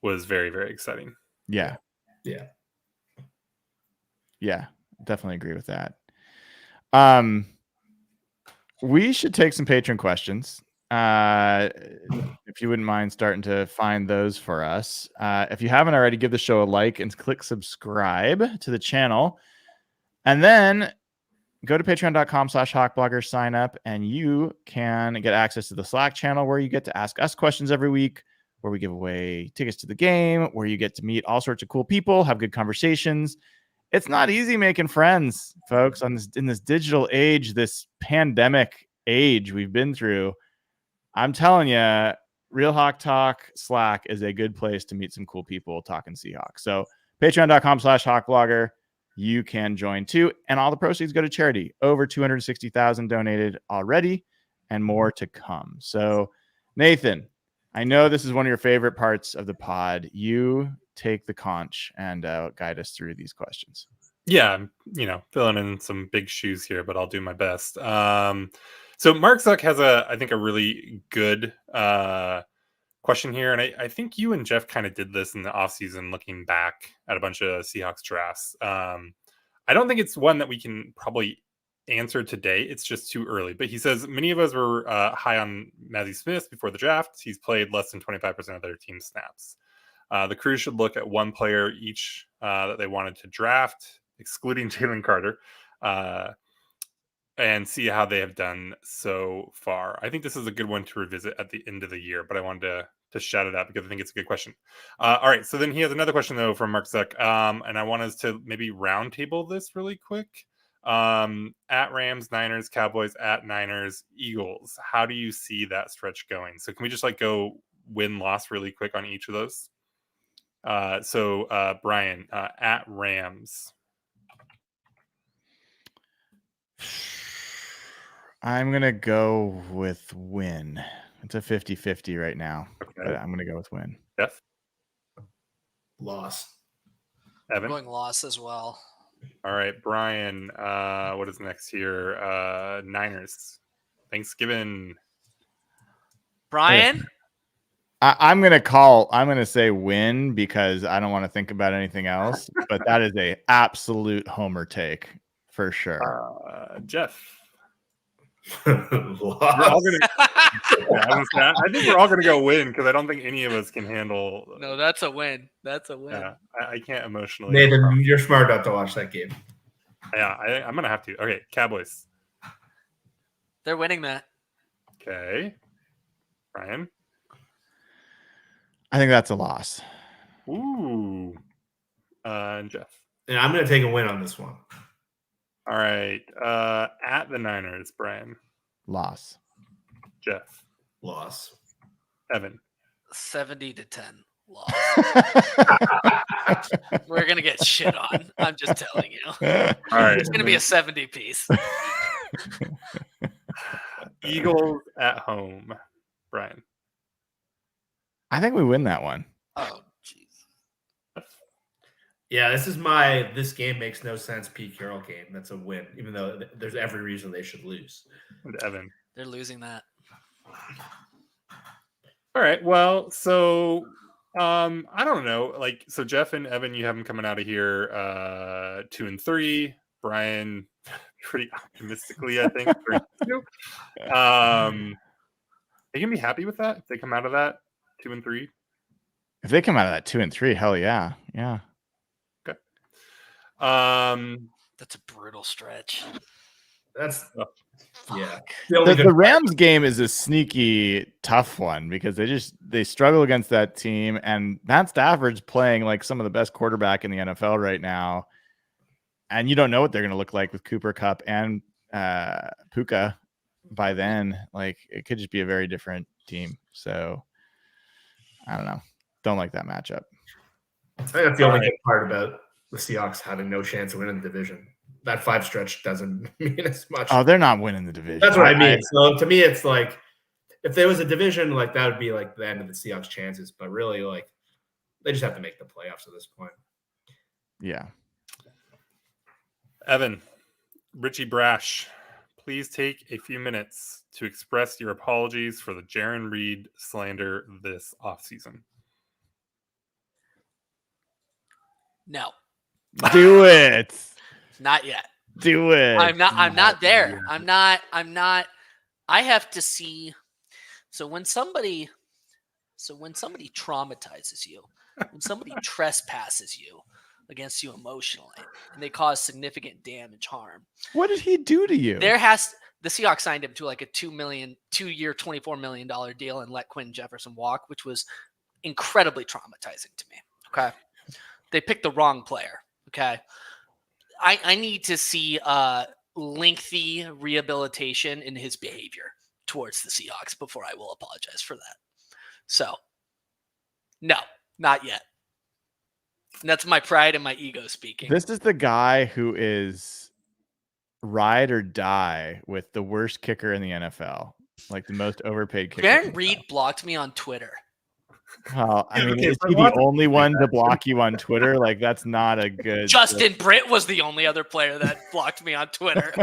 was very, very exciting. Yeah. Yeah. Yeah. Definitely agree with that. We should take some patron questions. If you wouldn't mind starting to find those for us. If you haven't already, give the show a like and click subscribe to the channel. And then go to patreon.com/hawkblogger, sign up, and you can get access to the Slack channel where you get to ask us questions every week, where we give away tickets to the game, where you get to meet all sorts of cool people, have good conversations. It's not easy making friends, folks, in this digital age, this pandemic age we've been through. I'm telling you, Real Hawk Talk Slack is a good place to meet some cool people talking Seahawks. So patreon.com/hawkblogger. You can join too. And all the proceeds go to charity. Over 260,000 donated already and more to come. So Nathan, I know this is one of your favorite parts of the pod. You take the conch and guide us through these questions. Yeah, I'm, filling in some big shoes here, but I'll do my best. So Mark Zuck has I think a really good question here. And I think you and Jeff kind of did this in the offseason, looking back at a bunch of Seahawks drafts. I don't think it's one that we can probably answer today. It's just too early. But he says many of us were high on Mazzy Smith before the draft. He's played less than 25% of their team snaps. The crew should look at one player each that they wanted to draft, excluding Jalen Carter, and see how they have done so far. I think this is a good one to revisit at the end of the year, but I wanted to shout it out because I think it's a good question. All right, so then he has another question, though, from Mark Zuck, and I want us to maybe roundtable this really quick. At Rams, Niners, Cowboys, at Niners, Eagles. How do you see that stretch going? So can we just go win-loss really quick on each of those? So Brian, at Rams. I'm going to go with win. It's a 50-50 right now. Okay. But I'm going to go with win. Jeff? Loss. Evan? I'm going loss as well. All right, Brian, what is next here? Niners. Thanksgiving. Brian? I'm going to say win because I don't want to think about anything else. But that is a absolute homer take for sure. Jeff? Loss. We're all gonna, I think we're all going to go win because I don't think any of us can handle. No, that's a win. That's a win. Yeah, I can't emotionally. Nathan, you're smart enough to watch that game. Yeah, I'm going to have to. Okay, Cowboys. They're winning that. Okay. Brian? I think that's a loss. Ooh. And Jeff? And I'm going to take a win on this one. All right. At the Niners, Brian? Loss. Jeff? Loss. Evan? 70-10 loss. We're gonna get shit on. I'm just telling you. All right. It's gonna be a 70 piece. Eagles at home, Brian? I think we win that one. Oh, jeez. Yeah, this game makes no sense Pete Carroll game. That's a win, even though there's every reason they should lose. And Evan? They're losing that. All right. Well, so I don't know. So Jeff and Evan, you have them coming out of here 2-3. Brian, pretty optimistically, I think. 3-2. Are you gonna be happy with that if they come out of that 2-3? If they come out of that 2-3, hell yeah. Yeah. Okay. That's a brutal stretch. That's yeah. The Rams game is a sneaky tough one because they struggle against that team, and Matt Stafford's playing like some of the best quarterback in the NFL right now, and you don't know what they're going to look like with Cooper Kupp and Puka by then. Like, it could just be a very different team. So I don't know. Don't like that matchup. I think that's the only good part about the Seahawks having no chance of winning the division. That 5 stretch doesn't mean as much. Oh, they're not winning the division. That's what I mean. So to me, it's like if there was a division, like that would be like the end of the Seahawks' chances. But really, like they just have to make the playoffs at this point. Yeah. Evan, Richie Brash, please take a few minutes to express your apologies for the Jaron Reed slander this offseason. No. Do it. Not yet. Do it. I'm not there. I'm not. I have to see. So when somebody traumatizes you, when somebody trespasses you against you emotionally, and they cause significant damage, harm. What did he do to you? The Seahawks signed him to like a 2-year, $24 million deal and let Quinn Jefferson walk, which was incredibly traumatizing to me. Okay. They picked the wrong player. Okay. I need to see lengthy rehabilitation in his behavior towards the Seahawks before I will apologize for that. So, no, not yet. And that's my pride and my ego speaking. This is the guy who is ride or die with the worst kicker in the NFL, like the most overpaid kicker. Jaron Reed blocked me on Twitter. Oh, I mean, is he the only one to block you on Twitter? Like, that's not a good. Justin Britt was the only other player that blocked me on Twitter.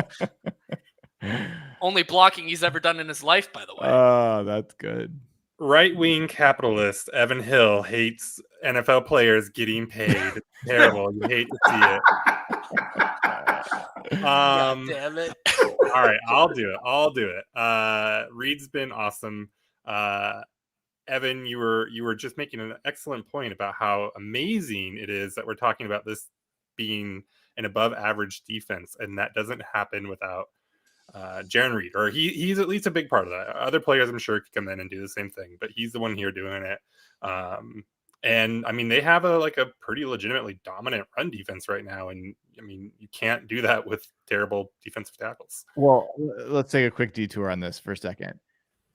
Only blocking he's ever done in his life, by the way. Oh, that's good. Right-wing capitalist Evan Hill hates NFL players getting paid. It's terrible. You hate to see it. God damn it. All right, I'll do it. Reed's been awesome. Evan, you were just making an excellent point about how amazing it is that we're talking about this being an above average defense, and that doesn't happen without Jaron Reed, or he's at least a big part of that. Other players, I'm sure, could come in and do the same thing, but he's the one here doing it. And I mean, they have a pretty legitimately dominant run defense right now, and I mean, you can't do that with terrible defensive tackles. Well, let's take a quick detour on this for a second.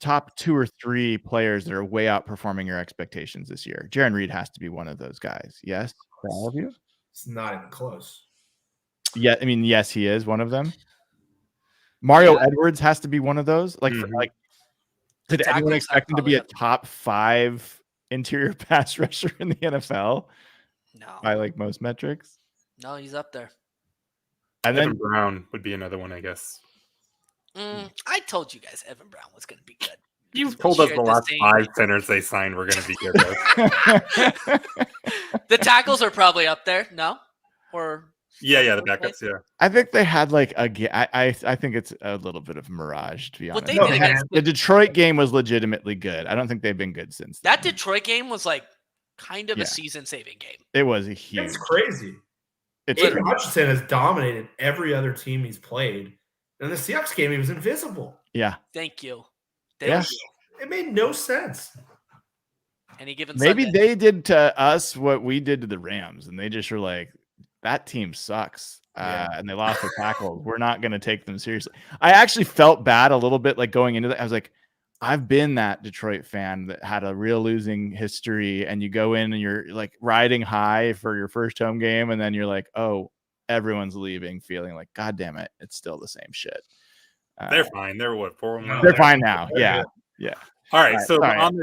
Top 2 or 3 players that are way outperforming your expectations this year. Jaron Reed has to be one of those guys. Yes, for all of you. It's not even close. Yeah, I mean, yes, he is one of them. Mario Edwards has to be one of those. Did anyone expect him to be a top 5 interior pass rusher in the NFL? No. By most metrics? No, he's up there. And Evan Brown would be another one, I guess. I told you guys Evan Brown was going to be good. You've told us the last 5 centers they signed were going to be good. The tackles are probably up there, no? Or yeah, the backups, yeah. I think they had I think it's a little bit of mirage, to be honest. What they did against the Detroit game was legitimately good. I don't think they've been good since then. That Detroit game was kind of a season-saving game. It was a huge. It's crazy. Aiden Hutchinson has dominated every other team he's played. In the Seahawks game, he was invisible. Yeah. Thank you. Yeah. It made no sense. Any given Maybe Sunday. they did to us what we did to the Rams, and they just were like, that team sucks. And they lost the tackles. We're not going to take them seriously. I actually felt bad a little bit going into that. I was like, I've been that Detroit fan that had a real losing history, and you go in and you're riding high for your first home game, and then you're like, oh, everyone's leaving, feeling like, God damn it, it's still the same shit. They're fine. They're what, 4-1? They're fine now. Yeah. All right. So sorry. on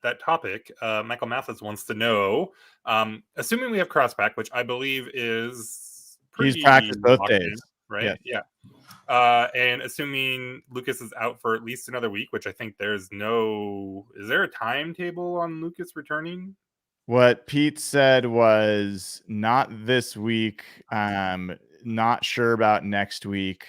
that topic, Michael Mathis wants to know, assuming we have crossback, which I believe is he's practiced both days, right? Yeah. And assuming Lucas is out for at least another week, which I think is there a timetable on Lucas returning? What Pete said was not this week. Not sure about next week,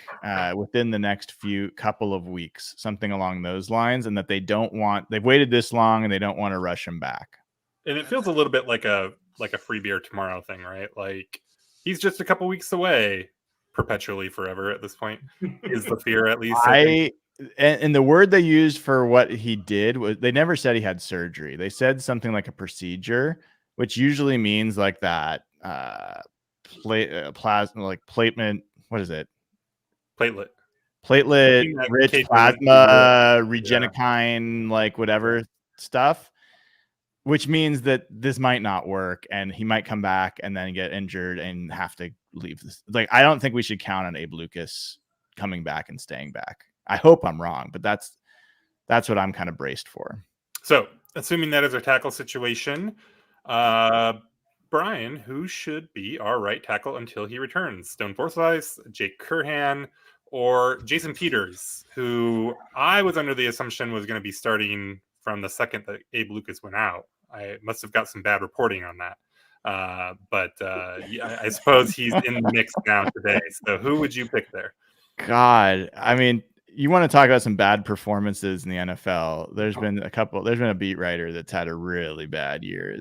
within the next couple of weeks, something along those lines, and that they've waited this long and they don't want to rush him back. And it feels a little bit like a free beer tomorrow thing, right? Like he's just a couple weeks away, perpetually forever at this point is the fear, at least. And the word they used for what he did was, they never said he had surgery. They said something like a procedure, which usually means that plasma, platelet. What is it? Platelet rich plasma, regenikine, whatever stuff, which means that this might not work, and he might come back and then get injured and have to leave this. I don't think we should count on Abe Lucas coming back and staying back. I hope I'm wrong, but that's what I'm kind of braced for. So, assuming that is our tackle situation, Brian, who should be our right tackle until he returns? Stone Forsyth, Jake Curhan, or Jason Peters, who I was under the assumption was going to be starting from the second that Abe Lucas went out. I must have got some bad reporting on that. But I suppose he's in the mix now today. So who would you pick there? God, I mean, you want to talk about some bad performances in the NFL. There's been a beat writer that's had a really bad year.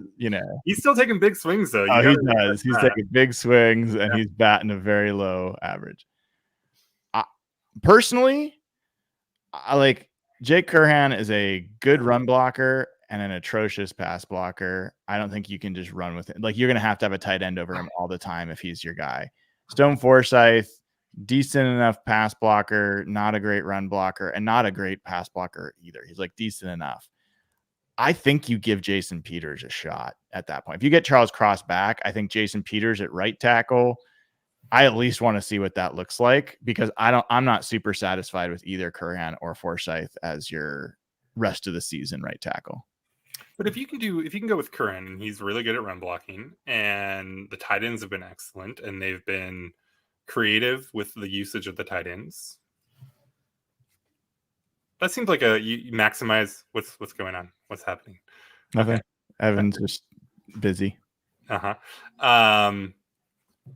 He's still taking big swings though. He does. He's taking big swings, and he's batting a very low average. Personally, I like Jake Curhan is a good run blocker and an atrocious pass blocker. I don't think you can just run with it. You're going to have a tight end over him all the time if he's your guy. Stone Forsyth, decent enough pass blocker, not a great run blocker, and not a great pass blocker either. He's decent enough. I think you give Jason Peters a shot at that point. If you get Charles Cross back, I think Jason Peters at right tackle, I at least want to see what that looks like, because I'm not super satisfied with either Curhan or Forsyth as your rest of the season right tackle. But if you can go with Curran, and he's really good at run blocking, and the tight ends have been excellent, and they've been creative with the usage of the tight ends. That seems like you maximize what's going on, what's happening. Nothing. Okay. Evan's just busy.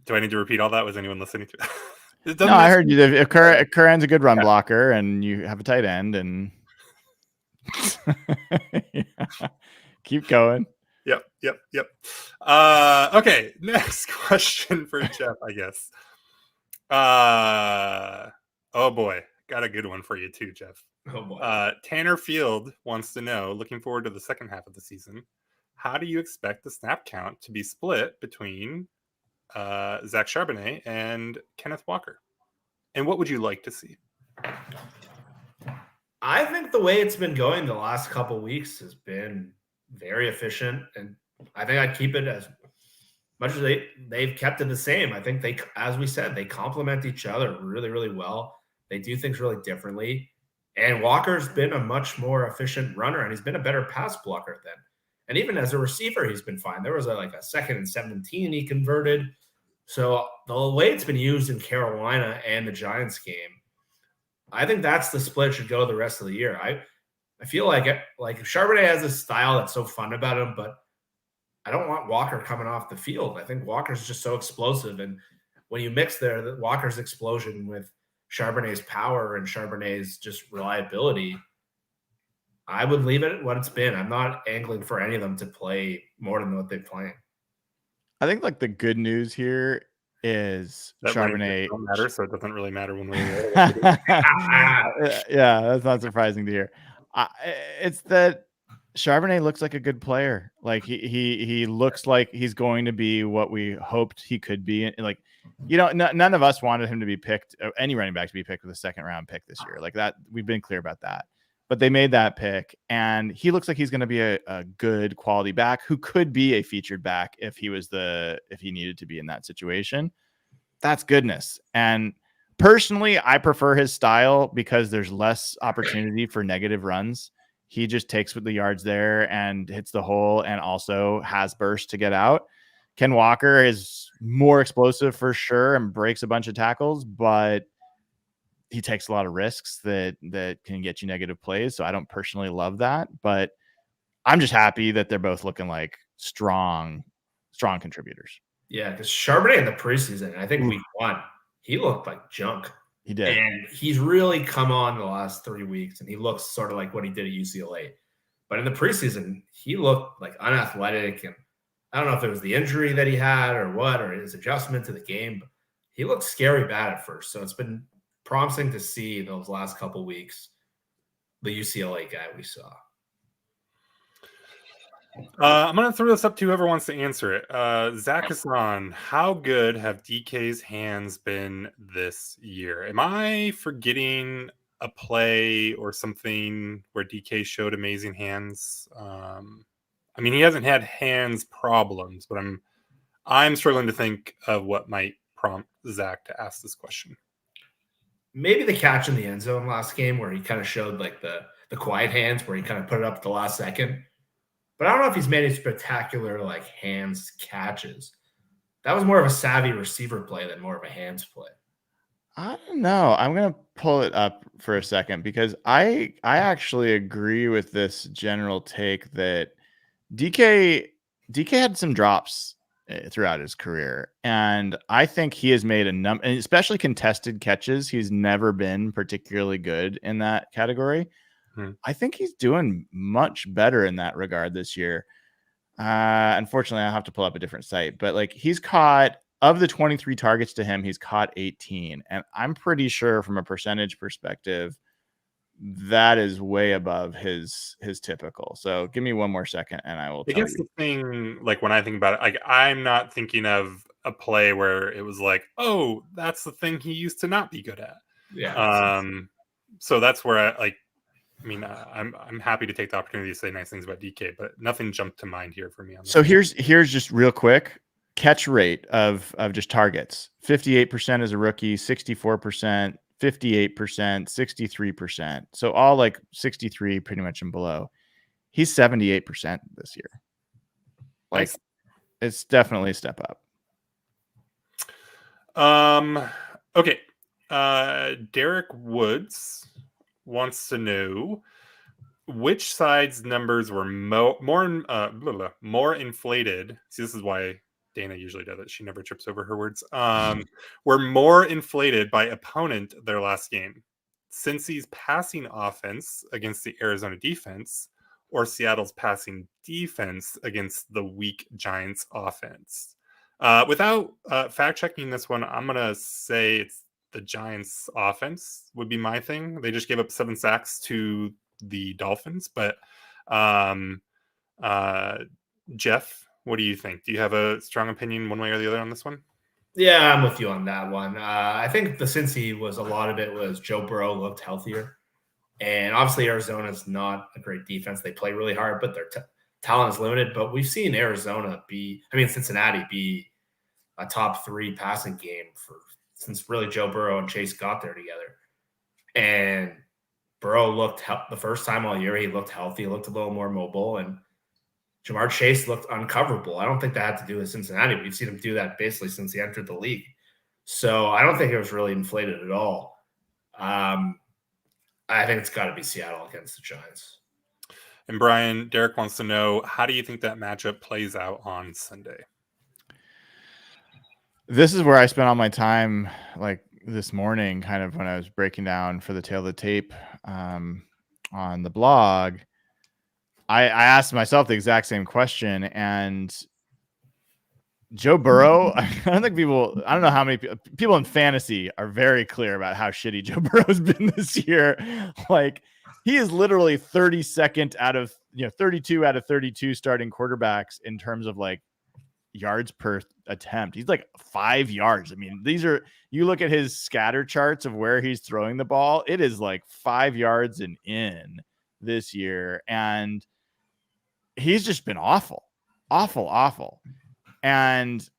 Do I need to repeat all that? Was anyone listening to it? No, I heard you. Curran's a good run blocker, and you have a tight end, and yeah. Keep going. Yep. Okay, next question for Jeff, I guess. Oh boy, got a good one for you too, Jeff. Oh boy. Tanner Field wants to know, looking forward to the second half of the season, how do you expect the snap count to be split between Zach Charbonnet and Kenneth Walker? And what would you like to see? I think the way it's been going the last couple weeks has been very efficient, and I think I'd keep it as much as they've kept it the same. I think they, as we said, they complement each other really, really well. They do things really differently. And Walker's been a much more efficient runner, and he's been a better pass blocker then. And even as a receiver, he's been fine. There was a 2nd and 17 he converted. So the way it's been used in Carolina and the Giants game, I think that's the split should go the rest of the year. I feel like Charbonnet has a style that's so fun about him, but I don't want Walker coming off the field. I think Walker's just so explosive. And when you mix Walker's explosion with Charbonnet's power and Charbonnet's just reliability, I would leave it at what it's been. I'm not angling for any of them to play more than what they're playing. I think the good news here is that Charbonnet don't matter, so it doesn't really matter when we. Yeah, that's not surprising to hear. It's that Charbonnet looks like a good player. Like he looks like he's going to be what we hoped he could be. And none of us wanted him to be picked, any running back to be picked with a 2nd round pick this year. Like that, we've been clear about that. But they made that pick, and he looks like he's going to be a good quality back who could be a featured back if he needed to be in that situation. That's goodness. And personally, I prefer his style because there's less opportunity for negative runs. He just takes with the yards there and hits the hole, and also has burst to get out. Ken Walker is more explosive for sure and breaks a bunch of tackles, but he takes a lot of risks that can get you negative plays. So I don't personally love that, but I'm just happy that they're both looking like strong contributors. Yeah, because Charbonnet in the preseason, I think week 1, he looked like junk. He did. And he's really come on the last 3 weeks, and he looks sort of like what he did at UCLA. But in the preseason, he looked like unathletic, and I don't know if it was the injury that he had or what, or his adjustment to the game, but he looked scary bad at first. So it's been promising to see those last couple weeks the UCLA guy we saw. I'm going to throw this up to whoever wants to answer it. Zach Hassan, how good have DK's hands been this year? Am I forgetting a play or something where DK showed amazing hands? I mean, he hasn't had hands problems, but I'm struggling to think of what might prompt Zach to ask this question. Maybe the catch in the end zone last game where he kind of showed the quiet hands where he kind of put it up at the last second. But I don't know if he's made any spectacular hands catches. That was more of a savvy receiver play than more of a hands play. I don't know. I'm going to pull it up for a second because I actually agree with this general take that DK had some drops throughout his career. And I think he has made and especially contested catches. He's never been particularly good in that category. I think he's doing much better in that regard this year. Unfortunately, I'll have to pull up a different site, but he's caught, of the 23 targets to him, he's caught 18. And I'm pretty sure from a percentage perspective, that is way above his typical. So give me one more second and I will tell you. I guess the thing, when I think about it, I'm not thinking of a play where it was oh, that's the thing he used to not be good at. Yeah. So that's where I'm happy to take the opportunity to say nice things about DK, but nothing jumped to mind here for me. So here's just real quick catch rate of just targets. 58% as a rookie, 64%, 58%, 63%. So all 63 pretty much and below. He's 78% this year. Nice. It's definitely a step up. Okay. Derek Woods wants to know which side's numbers were more inflated. See, this is why Dayna usually does it. She never trips over her words. Were more inflated by opponent their last game. Cincy's passing offense against the Arizona defense, or Seattle's passing defense against the weak Giants offense. Without fact checking this one, I'm going to say it's the Giants offense would be my thing. They just gave up 7 sacks to the Dolphins. But Jeff, what do you think? Do you have a strong opinion one way or the other on this one? Yeah, I'm with you on that one. I think the Cincy was a lot of it was Joe Burrow looked healthier. And obviously Arizona's not a great defense. They play really hard, but their talent is limited. But we've seen Cincinnati be a top 3 passing game since really Joe Burrow and Chase got there together. And Burrow looked the first time all year, he looked healthy, he looked a little more mobile, and Jamar Chase looked uncoverable. I don't think that had to do with Cincinnati. We've seen him do that basically since he entered the league. So I don't think it was really inflated at all. I think it's got to be Seattle against the Giants. And Brian, Derek wants to know, how do you think that matchup plays out on Sunday? This is where I spent all my time, like this morning, kind of when I was breaking down for the tail of the tape on the blog. I asked myself the exact same question, and Joe Burrow, I don't know how many people in fantasy are very clear about how shitty Joe Burrow's been this year. Like, he is literally 32nd out of 32 out of 32 starting quarterbacks in terms of like yards per attempt. He's like 5 yards. I mean, you look at his scatter charts of where he's throwing the ball, it is like 5 yards and in this year. And he's just been awful. And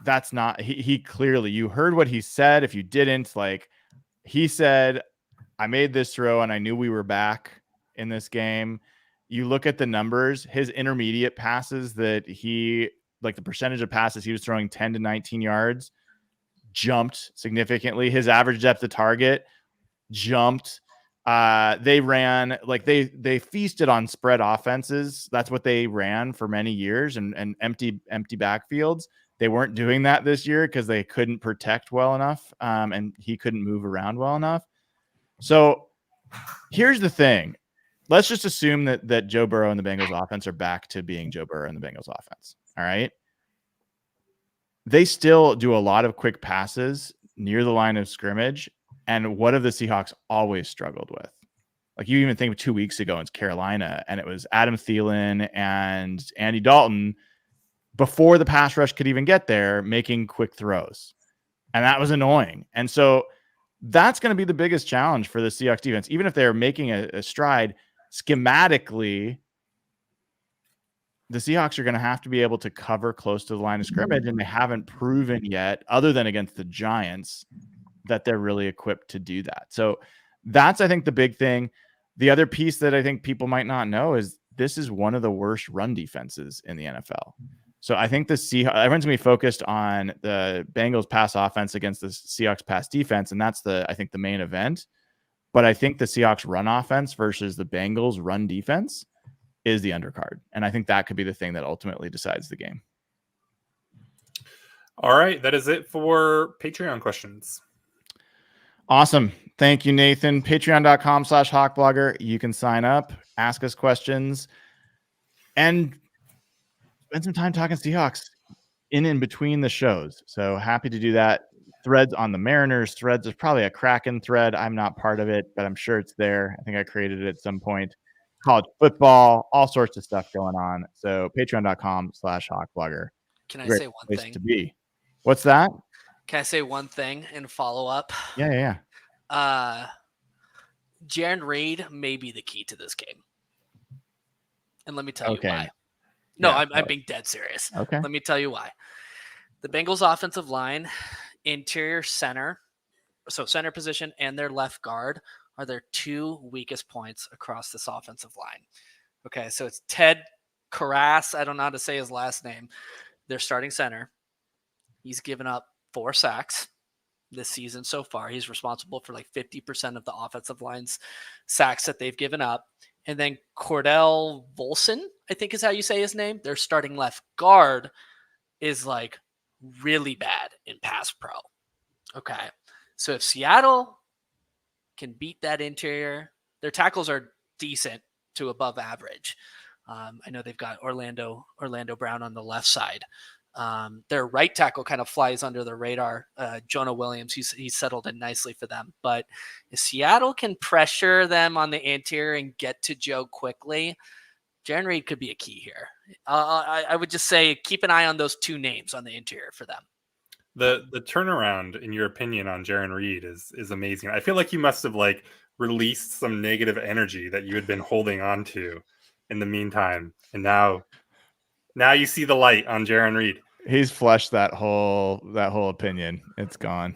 that's not, he clearly, you heard what he said. If you didn't, like, he said, I made this throw and I knew we were back in this game. You look at the numbers, his intermediate passes that the percentage of passes he was throwing 10 to 19 yards jumped significantly. His average depth of target jumped. They ran, like, they feasted on spread offenses. That's what they ran for many years, and empty backfields. They weren't doing that this year because they couldn't protect well enough, and he couldn't move around well enough. So here's the thing. Let's just assume that Joe Burrow and the Bengals offense are back to being Joe Burrow and the Bengals offense. All right. They still do a lot of quick passes near the line of scrimmage. And what have the Seahawks always struggled with? Like, you even think of 2 weeks ago in Carolina, and it was Adam Thielen and Andy Dalton before the pass rush could even get there, making quick throws. And that was annoying. And so that's going to be the biggest challenge for the Seahawks defense. Even if they're making a stride schematically, the Seahawks are going to have to be able to cover close to the line of scrimmage, and they haven't proven yet, other than against the Giants, that they're really equipped to do that. So that's, I think, the big thing. The other piece that I think people might not know is this is one of the worst run defenses in the NFL. So I think everyone's going to be focused on the Bengals pass offense against the Seahawks pass defense, and that's I think the main event. But I think the Seahawks run offense versus the Bengals run defense is the undercard. And I think that could be the thing that ultimately decides the game. All right. That is it for Patreon questions. Awesome. Thank you, Nathan. Patreon.com/HawkBlogger. You can sign up, ask us questions, and spend some time talking Seahawks in between the shows. So happy to do that. Threads on the Mariners threads. There's probably a Kraken thread. I'm not part of it, but I'm sure it's there. I think I created it at some point. College football, all sorts of stuff going on. So patreon.com/HawkBlogger. Can I say one thing? To be. What's that? Can I say one thing and follow up? Yeah. Jaron Reed may be the key to this game. And let me tell you why. No, Yeah, I'm being dead serious. Okay. Let me tell you why. The Bengals offensive line, interior center, so center position, and their left guard are their 2 weakest points across this offensive line. Okay, so it's Ted Karras. I don't know how to say his last name. Their starting center. He's given up 4 sacks this season so far. He's responsible for like 50% of the offensive line's sacks that they've given up. And then Cordell Volson, I think is how you say his name, their starting left guard, is like really bad in pass pro. Okay. So if Seattle can beat that interior, their tackles are decent to above average. I know they've got Orlando Brown on the left side. Their right tackle kind of flies under the radar. Jonah Williams, he's settled in nicely for them. But if Seattle can pressure them on the interior and get to Joe quickly, Jaron Reed could be a key here. I would just say keep an eye on those two names on the interior for them. The turnaround, in your opinion, on Jaron Reed is amazing. I feel like you must have like released some negative energy that you had been holding on to in the meantime, and now you see the light on Jaron Reed. He's flushed that whole opinion. It's gone.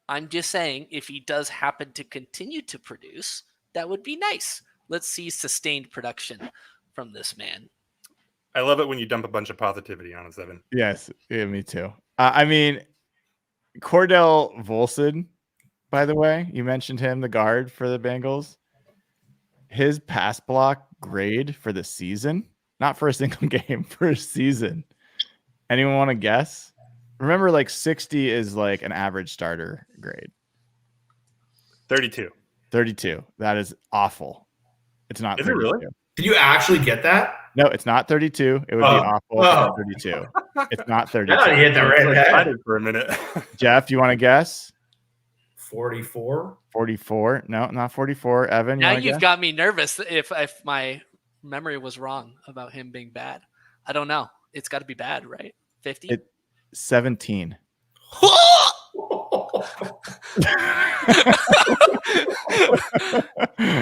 I'm just saying, if he does happen to continue to produce, that would be nice. Let's see sustained production from this man. I love it when you dump a bunch of positivity on us, Evan. Yes, yeah, me too. I mean, Cordell Volson, by the way, you mentioned him, the guard for the Bengals. His pass block grade for the season, not for a single game, for a season. Anyone want to guess? Remember, like 60 is like an average starter grade. 32. 32. That is awful. It's not. Is 32. it really? Did you actually get that? No, it's not 32. It would be awful if it's 32. It's not 32. I thought you hit that right in the head. For a minute. Jeff, you want to guess? 44. 44. No, not 44. Evan, now you've got me nervous if my memory was wrong about him being bad. I don't know. It's got to be bad, right? 50? 17.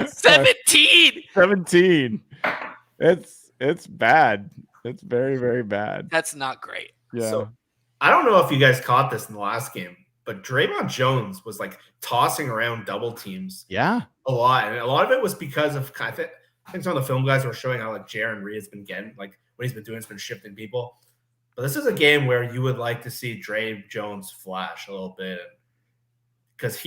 17. 17. It's bad. It's very, very bad. That's not great. Yeah. So, I don't know if you guys caught this in the last game, but Draymond Jones was like tossing around double teams. Yeah. A lot. And a lot of it was because of, I think some of the film guys were showing how like Jaron Reed has been getting, like what he's been doing has been shifting people. But this is a game where you would like to see Dre Jones flash a little bit. Because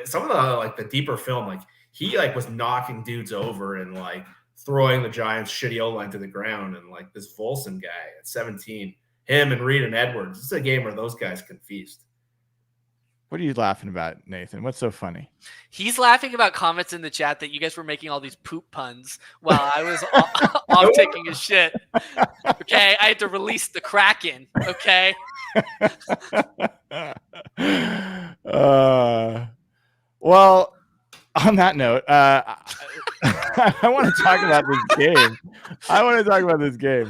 some of the like the deeper film, like he like was knocking dudes over and like throwing the Giants' shitty O-line to the ground. And like this Volson guy at 17, him and Reed and Edwards, this is a game where those guys can feast. What are you laughing about, Nathan? What's so funny? He's laughing about comments in the chat that you guys were making all these poop puns while I was off taking a shit. Okay, I had to release the Kraken. Okay. Well, on that note, I want to talk about this game.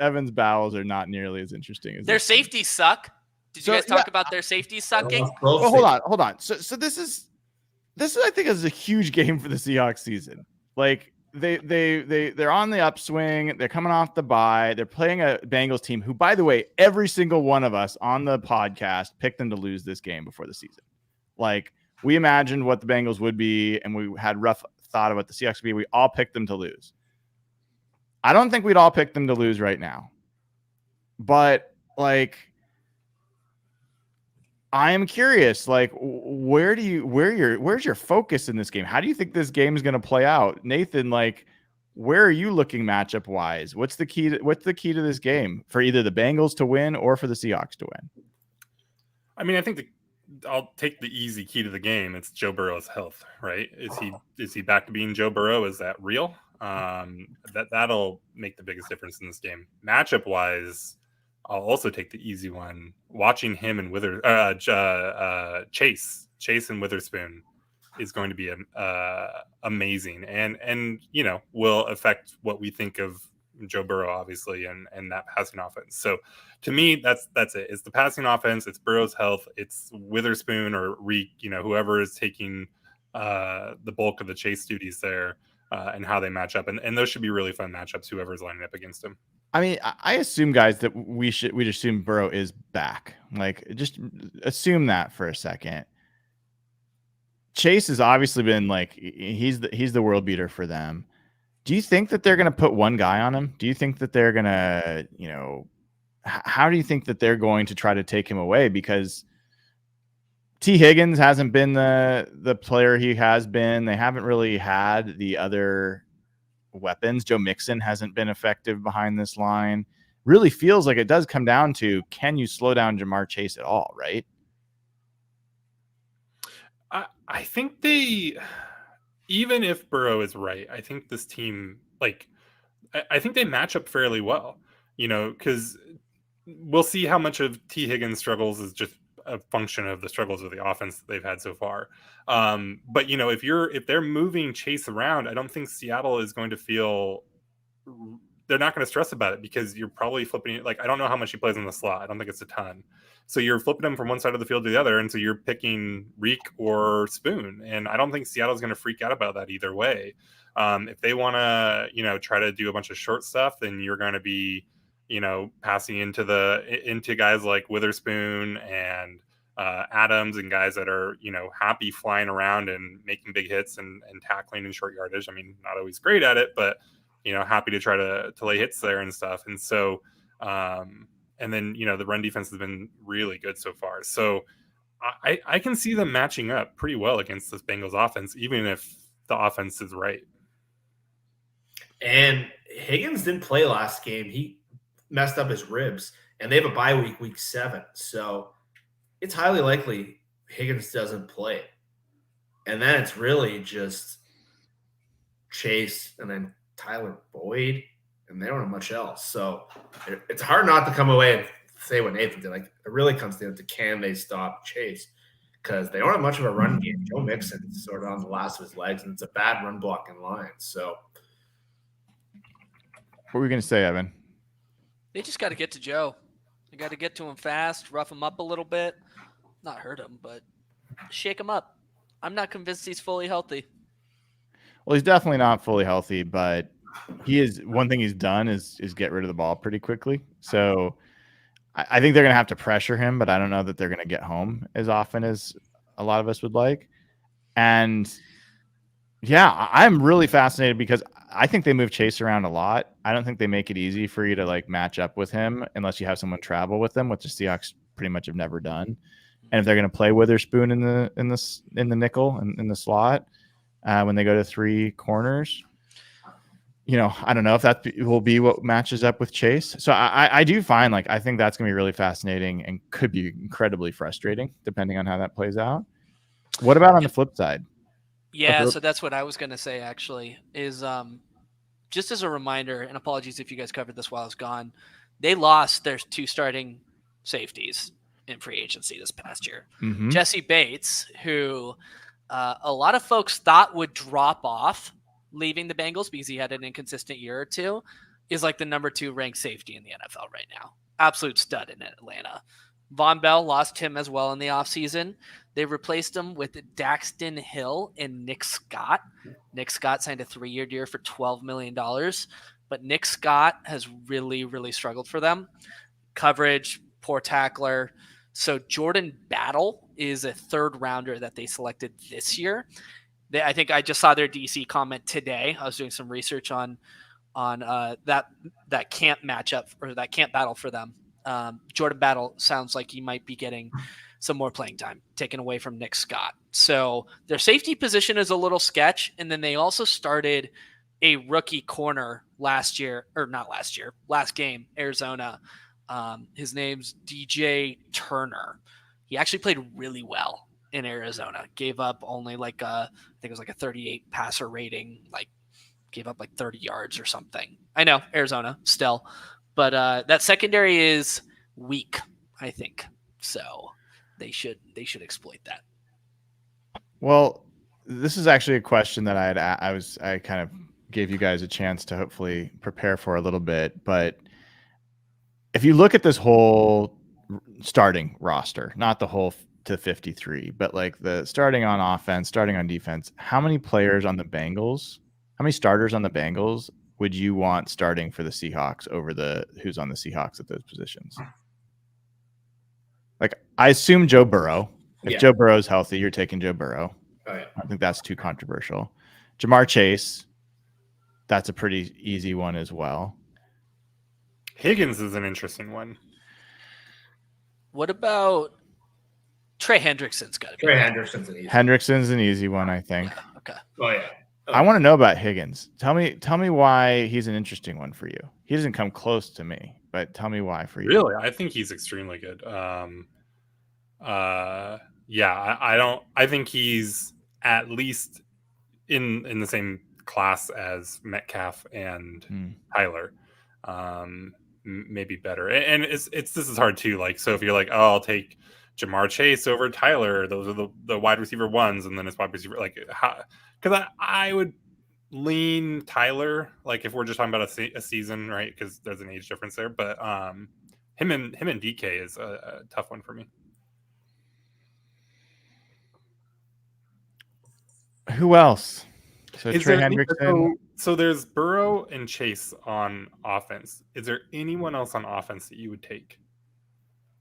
Evan's bowels are not nearly as interesting as their safeties suck. Did you guys talk about their safeties sucking? Well, hold on. So this is I think is a huge game for the Seahawks season. Like they're on the upswing. They're coming off the bye. They're playing a Bengals team who, by the way, every single one of us on the podcast picked them to lose this game before the season. Like we imagined what the Bengals would be, and we had rough thought of what the Seahawks would be. We all picked them to lose. I don't think we'd all pick them to lose right now, but like. I am curious, like, where's your focus in this game? How do you think this game is going to play out? Nathan, like, where are you looking matchup wise? What's the key to this game for either the Bengals to win or for the Seahawks to win? I mean, I think I'll take the easy key to the game. It's Joe Burrow's health, right? Is he back to being Joe Burrow? Is that real? That'll make the biggest difference in this game. Matchup wise, I'll also take the easy one. Watching him and Chase and Witherspoon is going to be amazing, and you know will affect what we think of Joe Burrow, obviously, and that passing offense. So to me, that's it. It's the passing offense. It's Burrow's health. It's Witherspoon or Reek, whoever is taking the bulk of the chase duties there, and how they match up. And those should be really fun matchups. Whoever's lining up against him. I mean, I assume, guys, that we assume Burrow is back. Like, just assume that for a second. Chase has obviously been like he's the world beater for them. Do you think that they're going to put one guy on him? Do you think that they're going to, how do you think that they're going to try to take him away? Because T. Higgins hasn't been the player he has been. They haven't really had the other weapons. Joe Mixon hasn't been effective behind this line. really feels like it does come down to, can you slow down Jamar Chase at all, right? I think even if Burrow is right, I think this team, like, I think they match up fairly well, because we'll see how much of T. Higgins' struggles is just a function of the struggles of the offense that they've had so far. But if they're moving Chase around, I don't think Seattle is going to feel, they're not going to stress about it, because you're probably flipping it. Like, I don't know how much he plays in the slot. I don't think it's a ton. So you're flipping him from one side of the field to the other. And so you're picking Reek or Spoon. And I don't think Seattle's going to freak out about that either way. If they want to, try to do a bunch of short stuff, then you're going to be, passing into guys like Witherspoon and Adams, and guys that are, happy flying around and making big hits and tackling in short yardage. I mean, not always great at it, but happy to try to lay hits there and stuff. And so, and then, the run defense has been really good so far. So I can see them matching up pretty well against this Bengals offense, even if the offense is right. And Higgins didn't play last game. He messed up his ribs, and they have a bye week 7. So it's highly likely Higgins doesn't play. And then it's really just Chase and then Tyler Boyd, and they don't have much else. So it's hard not to come away and say what Nathan did. Like, it really comes down to, can they stop Chase? Because they don't have much of a run game. Joe Mixon's sort of on the last of his legs, and it's a bad run blocking line. So what were we going to say, Evan? They just got to get to Joe. They got to get to him fast, rough him up a little bit. Not hurt him, but shake him up. I'm not convinced he's fully healthy. Well, he's definitely not fully healthy, but one thing he's done is get rid of the ball pretty quickly. So I think they're going to have to pressure him, but I don't know that they're going to get home as often as a lot of us would like. And yeah, I'm really fascinated because I think they move Chase around a lot. I don't think they make it easy for you to like match up with him unless you have someone travel with them, which the Seahawks pretty much have never done. And if they're going to play Witherspoon in the nickel and in the slot when they go to 3 corners, I don't know if that will be what matches up with Chase. So I do find, like, I think that's going to be really fascinating and could be incredibly frustrating depending on how that plays out. What about on the flip side? Yeah, so that's what I was going to say, actually, is just as a reminder, and apologies if you guys covered this while I was gone, they lost their 2 starting safeties in free agency this past year. Mm-hmm. Jesse Bates, who a lot of folks thought would drop off leaving the Bengals because he had an inconsistent year or two, is like the number 2 ranked safety in the NFL right now. Absolute stud in Atlanta. Von Bell lost him as well in the offseason. They replaced him with Daxton Hill and Nick Scott. Nick Scott signed a 3-year deal for $12 million, but Nick Scott has really, really struggled for them. Coverage, poor tackler. So Jordan Battle is a 3rd rounder that they selected this year. I think I just saw their DC comment today. I was doing some research on that camp matchup, or that camp battle for them. Jordan Battle sounds like he might be getting some more playing time taken away from Nick Scott. So their safety position is a little sketch. And then they also started a rookie corner last game, Arizona. His name's DJ Turner. He actually played really well in Arizona. Gave up only I think it was like a 38 passer rating, gave up 30 yards or something. I know, Arizona still. But that secondary is weak, I think. So they should exploit that. Well, this is actually a question that I kind of gave you guys a chance to hopefully prepare for a little bit. But if you look at this whole starting roster, not the whole to 53, but like the starting on offense, starting on defense, how many starters on the Bengals would you want starting for the Seahawks over who's on the Seahawks at those positions? Like, I assume Joe Burrow. If Joe Burrow's healthy, you're taking Joe Burrow. Oh, yeah. I think that's too controversial. Jamar Chase, that's a pretty easy one as well. Higgins is an interesting one. What about Trey Hendrickson's got to be. Trey Hendrickson's an easy one. Hendrickson's an easy one, I think. Okay. Oh, yeah. I want to know about Higgins. Tell me why he's an interesting one for you. He doesn't come close to me, but tell me why for you. Really, I think he's extremely good. Yeah, I don't. I think he's at least in the same class as Metcalf and Tyler. Maybe better. And it's this is hard too. Like, so if you're like, oh, I'll take Jamar Chase over Tyler, those are the wide receiver ones, and then it's wide receiver like because I would lean Tyler, like if we're just talking about a season, right? Because there's an age difference there. But him and DK is a tough one for me. Who else? So Trey Hendrickson. So there's Burrow and Chase on offense. Is there anyone else on offense that you would take?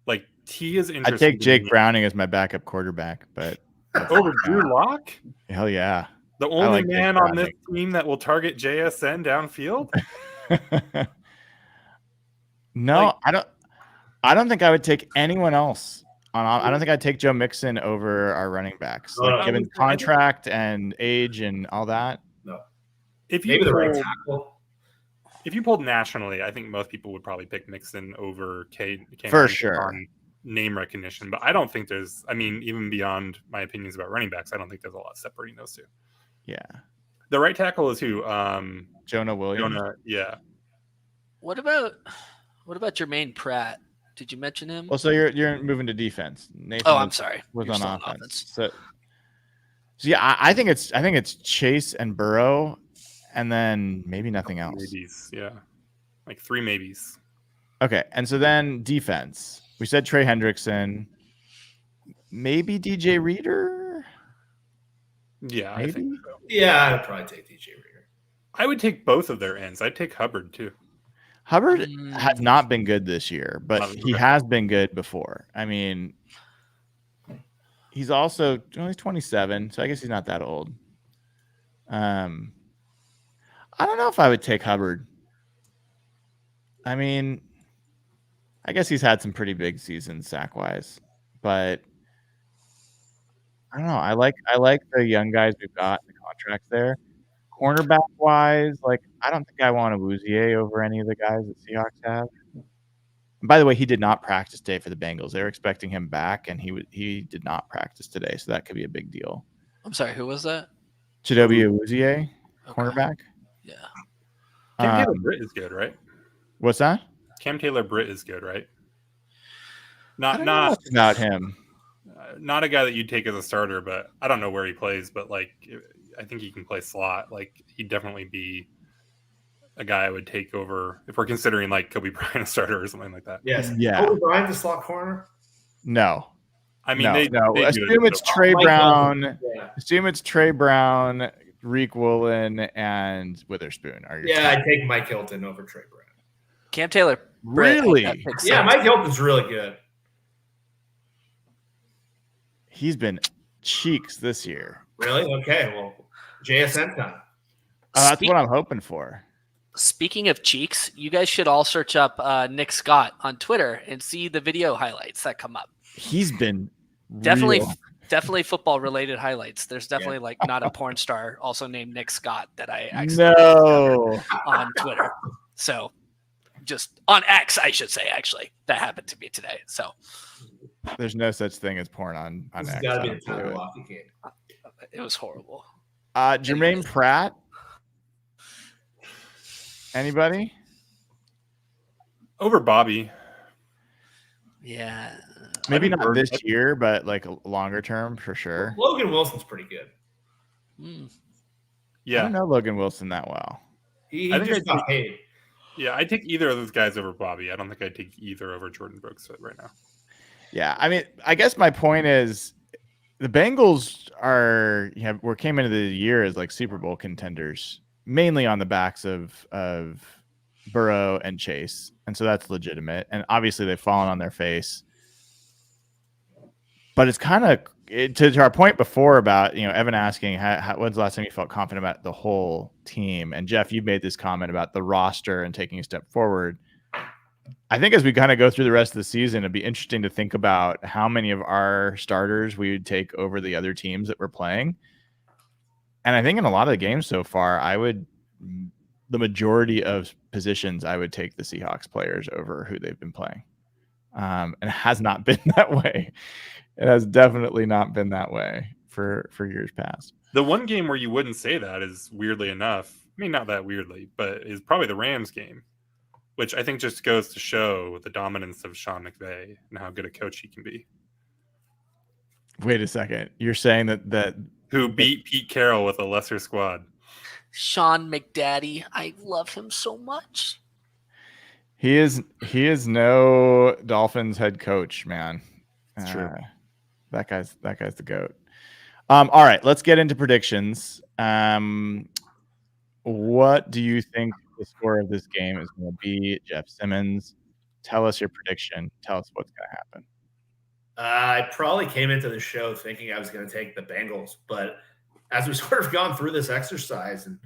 Like T is interesting. I'd take Jake Browning as my backup quarterback, but over Drew Lock? Hell yeah. The only man on this team that will target JSN downfield? No, I don't think I would take anyone else. I don't think I'd take Joe Mixon over our running backs, given contract and age and all that. No. Maybe the right tackle. If you pulled nationally, I think most people would probably pick Mixon over K for sure on name recognition. But I don't think there's. I mean, even beyond my opinions about running backs, I don't think there's a lot separating those two. Yeah. The right tackle is who? Jonah Williams. Yeah. What about Jermaine Pratt? Did you mention him? Well, so you're moving to defense. Nathan I'm sorry. Was on offense. So yeah, I think it's Chase and Burrow, and then maybe nothing else. Maybes, yeah, like 3 maybes. Okay, and so then defense. We said Trey Hendrickson, maybe DJ Reader. Yeah, maybe? I think so. Yeah, I'd probably take DJ Reader. I would take both of their ends. I'd take Hubbard too. Hubbard has not been good this year, but he has been good before. I mean, he's also he's 27, so I guess he's not that old. I don't know if I would take Hubbard. I mean, I guess he's had some pretty big seasons sack-wise, but I don't know. I like the young guys we've got in the contracts there. Cornerback wise, like I don't think I want a Wouzier over any of the guys that Seahawks have. And by the way, he did not practice today for the Bengals. They were expecting him back, and he did not practice today, so that could be a big deal. I'm sorry, who was that? Chidobe Awuzie, cornerback. Yeah. Cam Taylor Britt is good, right? What's that? Cam Taylor Britt is good, right? Not about him. Not a guy that you'd take as a starter, but I don't know where he plays, but like I think he can play slot. Like he'd definitely be a guy I would take over if we're considering like Kobe Bryant a starter or something like that. Yes. Yeah. Kobe Bryant the slot corner? No. I mean, no. Assume it's Trey Brown. Yeah. Assume it's Trey Brown, Reek Woolen, and Witherspoon. I'd take Mike Hilton over Trey Brown. Cam Taylor. Really? Yeah, Mike Hilton's really good. He's been cheeks this year. Really? Okay. Well, JSN time. That's what I'm hoping for. Speaking of cheeks, you guys should all search up Nick Scott on Twitter and see the video highlights that come up. He's been definitely football related highlights. There's definitely like not a porn star also named Nick Scott that I accidentally on Twitter. So just on X, I should say, actually, that happened to me today. So there's no such thing as porn on X. Gotta be a title off the game. It was horrible. Jermaine Pratt. Anybody? Over Bobby. Yeah. Maybe not this year, but like a longer term for sure. Logan Wilson's pretty good. Yeah. I don't know Logan Wilson that well. He just got paid. Yeah, I'd take either of those guys over Bobby. I don't think I'd take either over Jordan Brooks right now. Yeah, I mean, I guess my point is the Bengals came into the year as like Super Bowl contenders, mainly on the backs of Burrow and Chase, and so that's legitimate. And obviously, they've fallen on their face. But it's kind of to our point before about Evan asking when's the last time you felt confident about the whole team, and Jeff, you made this comment about the roster and taking a step forward. I think as we kind of go through the rest of the season, it'd be interesting to think about how many of our starters we would take over the other teams that we're playing. And I think in a lot of the games so far, the majority of positions, I would take the Seahawks players over who they've been playing. And it has not been that way. It has definitely not been that way for years past. The one game where you wouldn't say that is, weirdly enough, I mean, not that weirdly, but is probably the Rams game, which I think just goes to show the dominance of Sean McVay and how good a coach he can be. Wait a second. You're saying that who beat Pete Carroll with a lesser squad? Sean McDaddy. I love him so much. He is no Dolphins head coach, man. It's true. That guy's the GOAT. All right, let's get into predictions. What do you think the score of this game is going to be, Jeff Simmons? Tell us your prediction. Tell us what's going to happen. I probably came into the show thinking I was going to take the Bengals, but as we sort of gone through this exercise and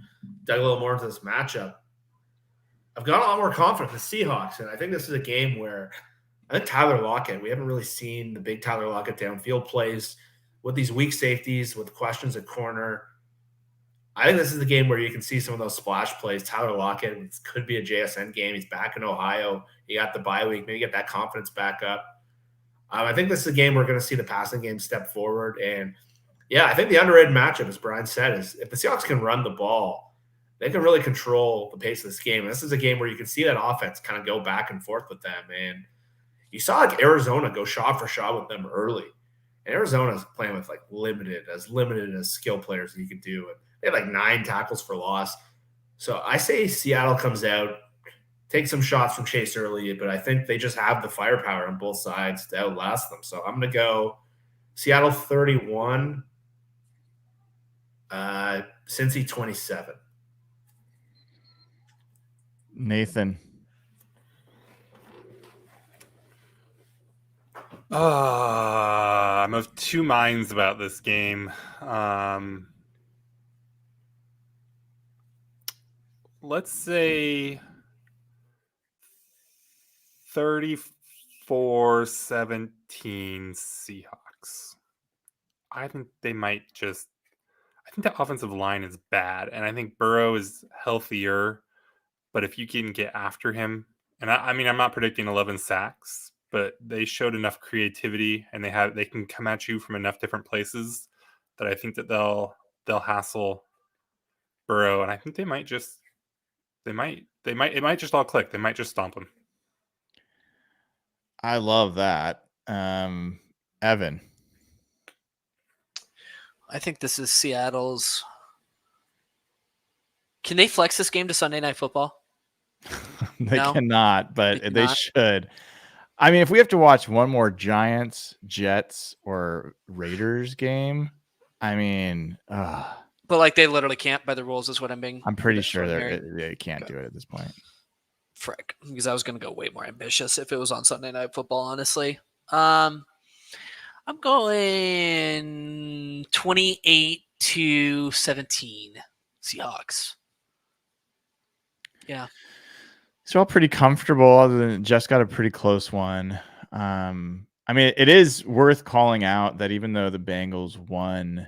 dug a little more into this matchup, I've got a lot more confident in the Seahawks, and I think this is a game where I think Tyler Lockett, we haven't really seen the big Tyler Lockett downfield plays with these weak safeties, with questions at corner. I think this is the game where you can see some of those splash plays. Tyler Lockett, it could be a JSN game. He's back in Ohio. He got the bye week. Maybe get that confidence back up. I think this is a game we're going to see the passing game step forward. And, yeah, I think the underrated matchup, as Brian said, is if the Seahawks can run the ball, they can really control the pace of this game. And this is a game where you can see that offense kind of go back and forth with them. And you saw like Arizona go shot for shot with them early. And Arizona's playing with like limited as skill players that you could do. And they had like 9 tackles for loss. So I say Seattle comes out, take some shots from Chase early, but I think they just have the firepower on both sides to outlast them. So I'm going to go Seattle 31, Cincy 27. Nathan. I'm of two minds about this game. Let's say 34-17 Seahawks. I think they might just – I think the offensive line is bad, and I think Burrow is healthier. But if you can get after him – and I mean, I'm not predicting 11 sacks, but they showed enough creativity, and they can come at you from enough different places that I think that they'll hassle Burrow, and I think they might just – it might just all click. They might just stomp him. I love that. Evan. I think this is Seattle's. Can they flex this game to Sunday Night Football? They cannot, but they should. I mean, if we have to watch one more Giants, Jets, or Raiders game, I mean, but like they literally can't by the rules is what I'm pretty sure they can't do it at this point. Frick, because I was going to go way more ambitious if it was on Sunday Night Football, honestly. I'm going 28-17 Seahawks. Yeah. So all pretty comfortable, other than Jeff's got a pretty close one. I mean, it is worth calling out that even though the Bengals won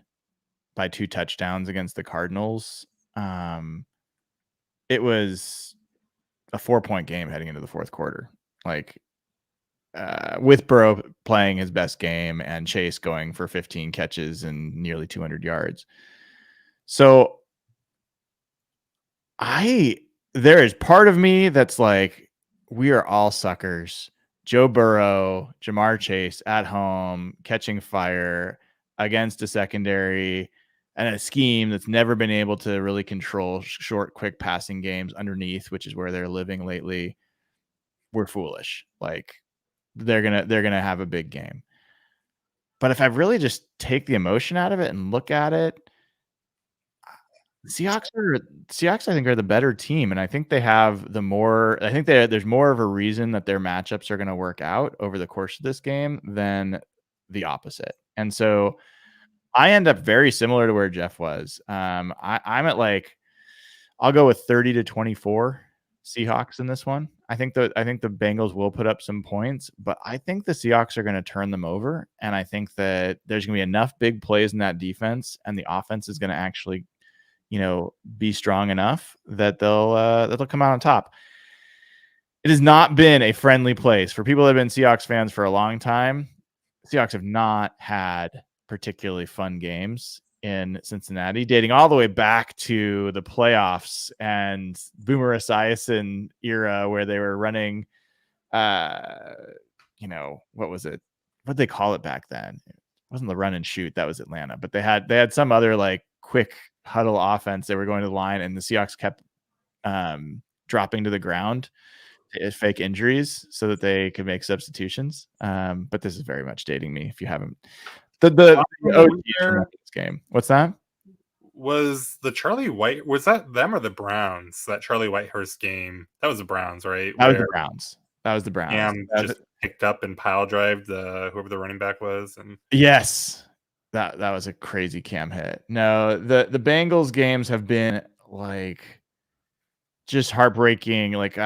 by 2 touchdowns against the Cardinals, it was a 4-point game heading into the fourth quarter. Like, with Burrow playing his best game and Chase going for 15 catches and nearly 200 yards. So there is part of me that's like, we are all suckers. Joe Burrow, Jamar Chase at home, catching fire against a secondary and a scheme that's never been able to really control short, quick passing games underneath, which is where they're living lately. We're foolish. Like, they're gonna have a big game. But if I really just take the emotion out of it and look at it, Seahawks I think are the better team, and I think they have there's more of a reason that their matchups are going to work out over the course of this game than the opposite. And so I end up very similar to where Jeff was. I'm at I'll go with 30-24 Seahawks in this one. I think the Bengals will put up some points, but I think the Seahawks are going to turn them over, and I think that there's going to be enough big plays in that defense, and the offense is going to actually be strong enough that they'll come out on top. It has not been a friendly place for people that have been Seahawks fans for a long time. Seahawks have not had particularly fun games in Cincinnati, dating all the way back to the playoffs and Boomer Esiason era, where they were running, what was it? What'd they call it back then? It wasn't the run and shoot. That was Atlanta, but they had some other like quick huddle offense. They were going to the line, and the Seahawks kept dropping to the ground, fake injuries so that they could make substitutions. But this is very much dating me. If you haven't, the OT from this game. What's that? Was the Charlie White? Was that them or the Browns? That Charlie Whitehurst game? That was the Browns, right? That was the Browns. Cam just picked up and pile drived whoever the running back was, and yes, that was a crazy Cam hit. No, the Bengals games have been like just heartbreaking. Like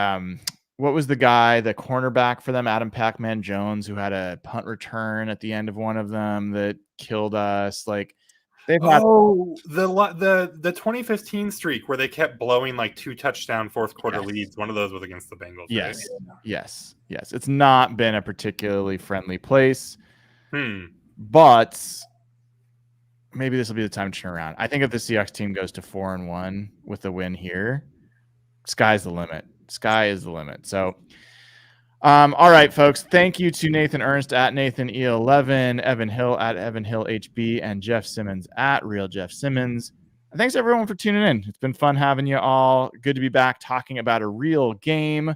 what was the cornerback for them, Adam Pac-Man Jones, who had a punt return at the end of one of them that killed us? Like they've had the 2015 streak where they kept blowing like 2 touchdown fourth quarter leads. One of those was against the Bengals. Yes, right? yes. It's not been a particularly friendly place, but maybe this will be the time to turn around. I think if the Seahawks team goes to 4-1 with a win here, sky's the limit. Sky is the limit. So, all right, folks. Thank you to Nathan Ernst at NathanE11, Evan Hill at Evan Hill HB, and Jeff Simmons at Real Jeff Simmons. And thanks everyone for tuning in. It's been fun having you all. Good to be back talking about a real game.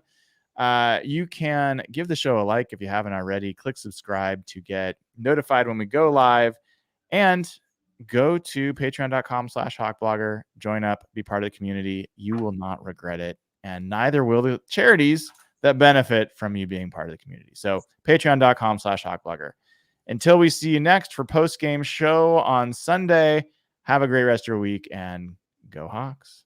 You can give the show a like if you haven't already. Click subscribe to get notified when we go live, and go to patreon.com/hawkblogger. Join up, be part of the community. You will not regret it. And neither will the charities that benefit from you being part of the community. So patreon.com/hawkblogger. Until we see you next for post-game show on Sunday, have a great rest of your week and go Hawks.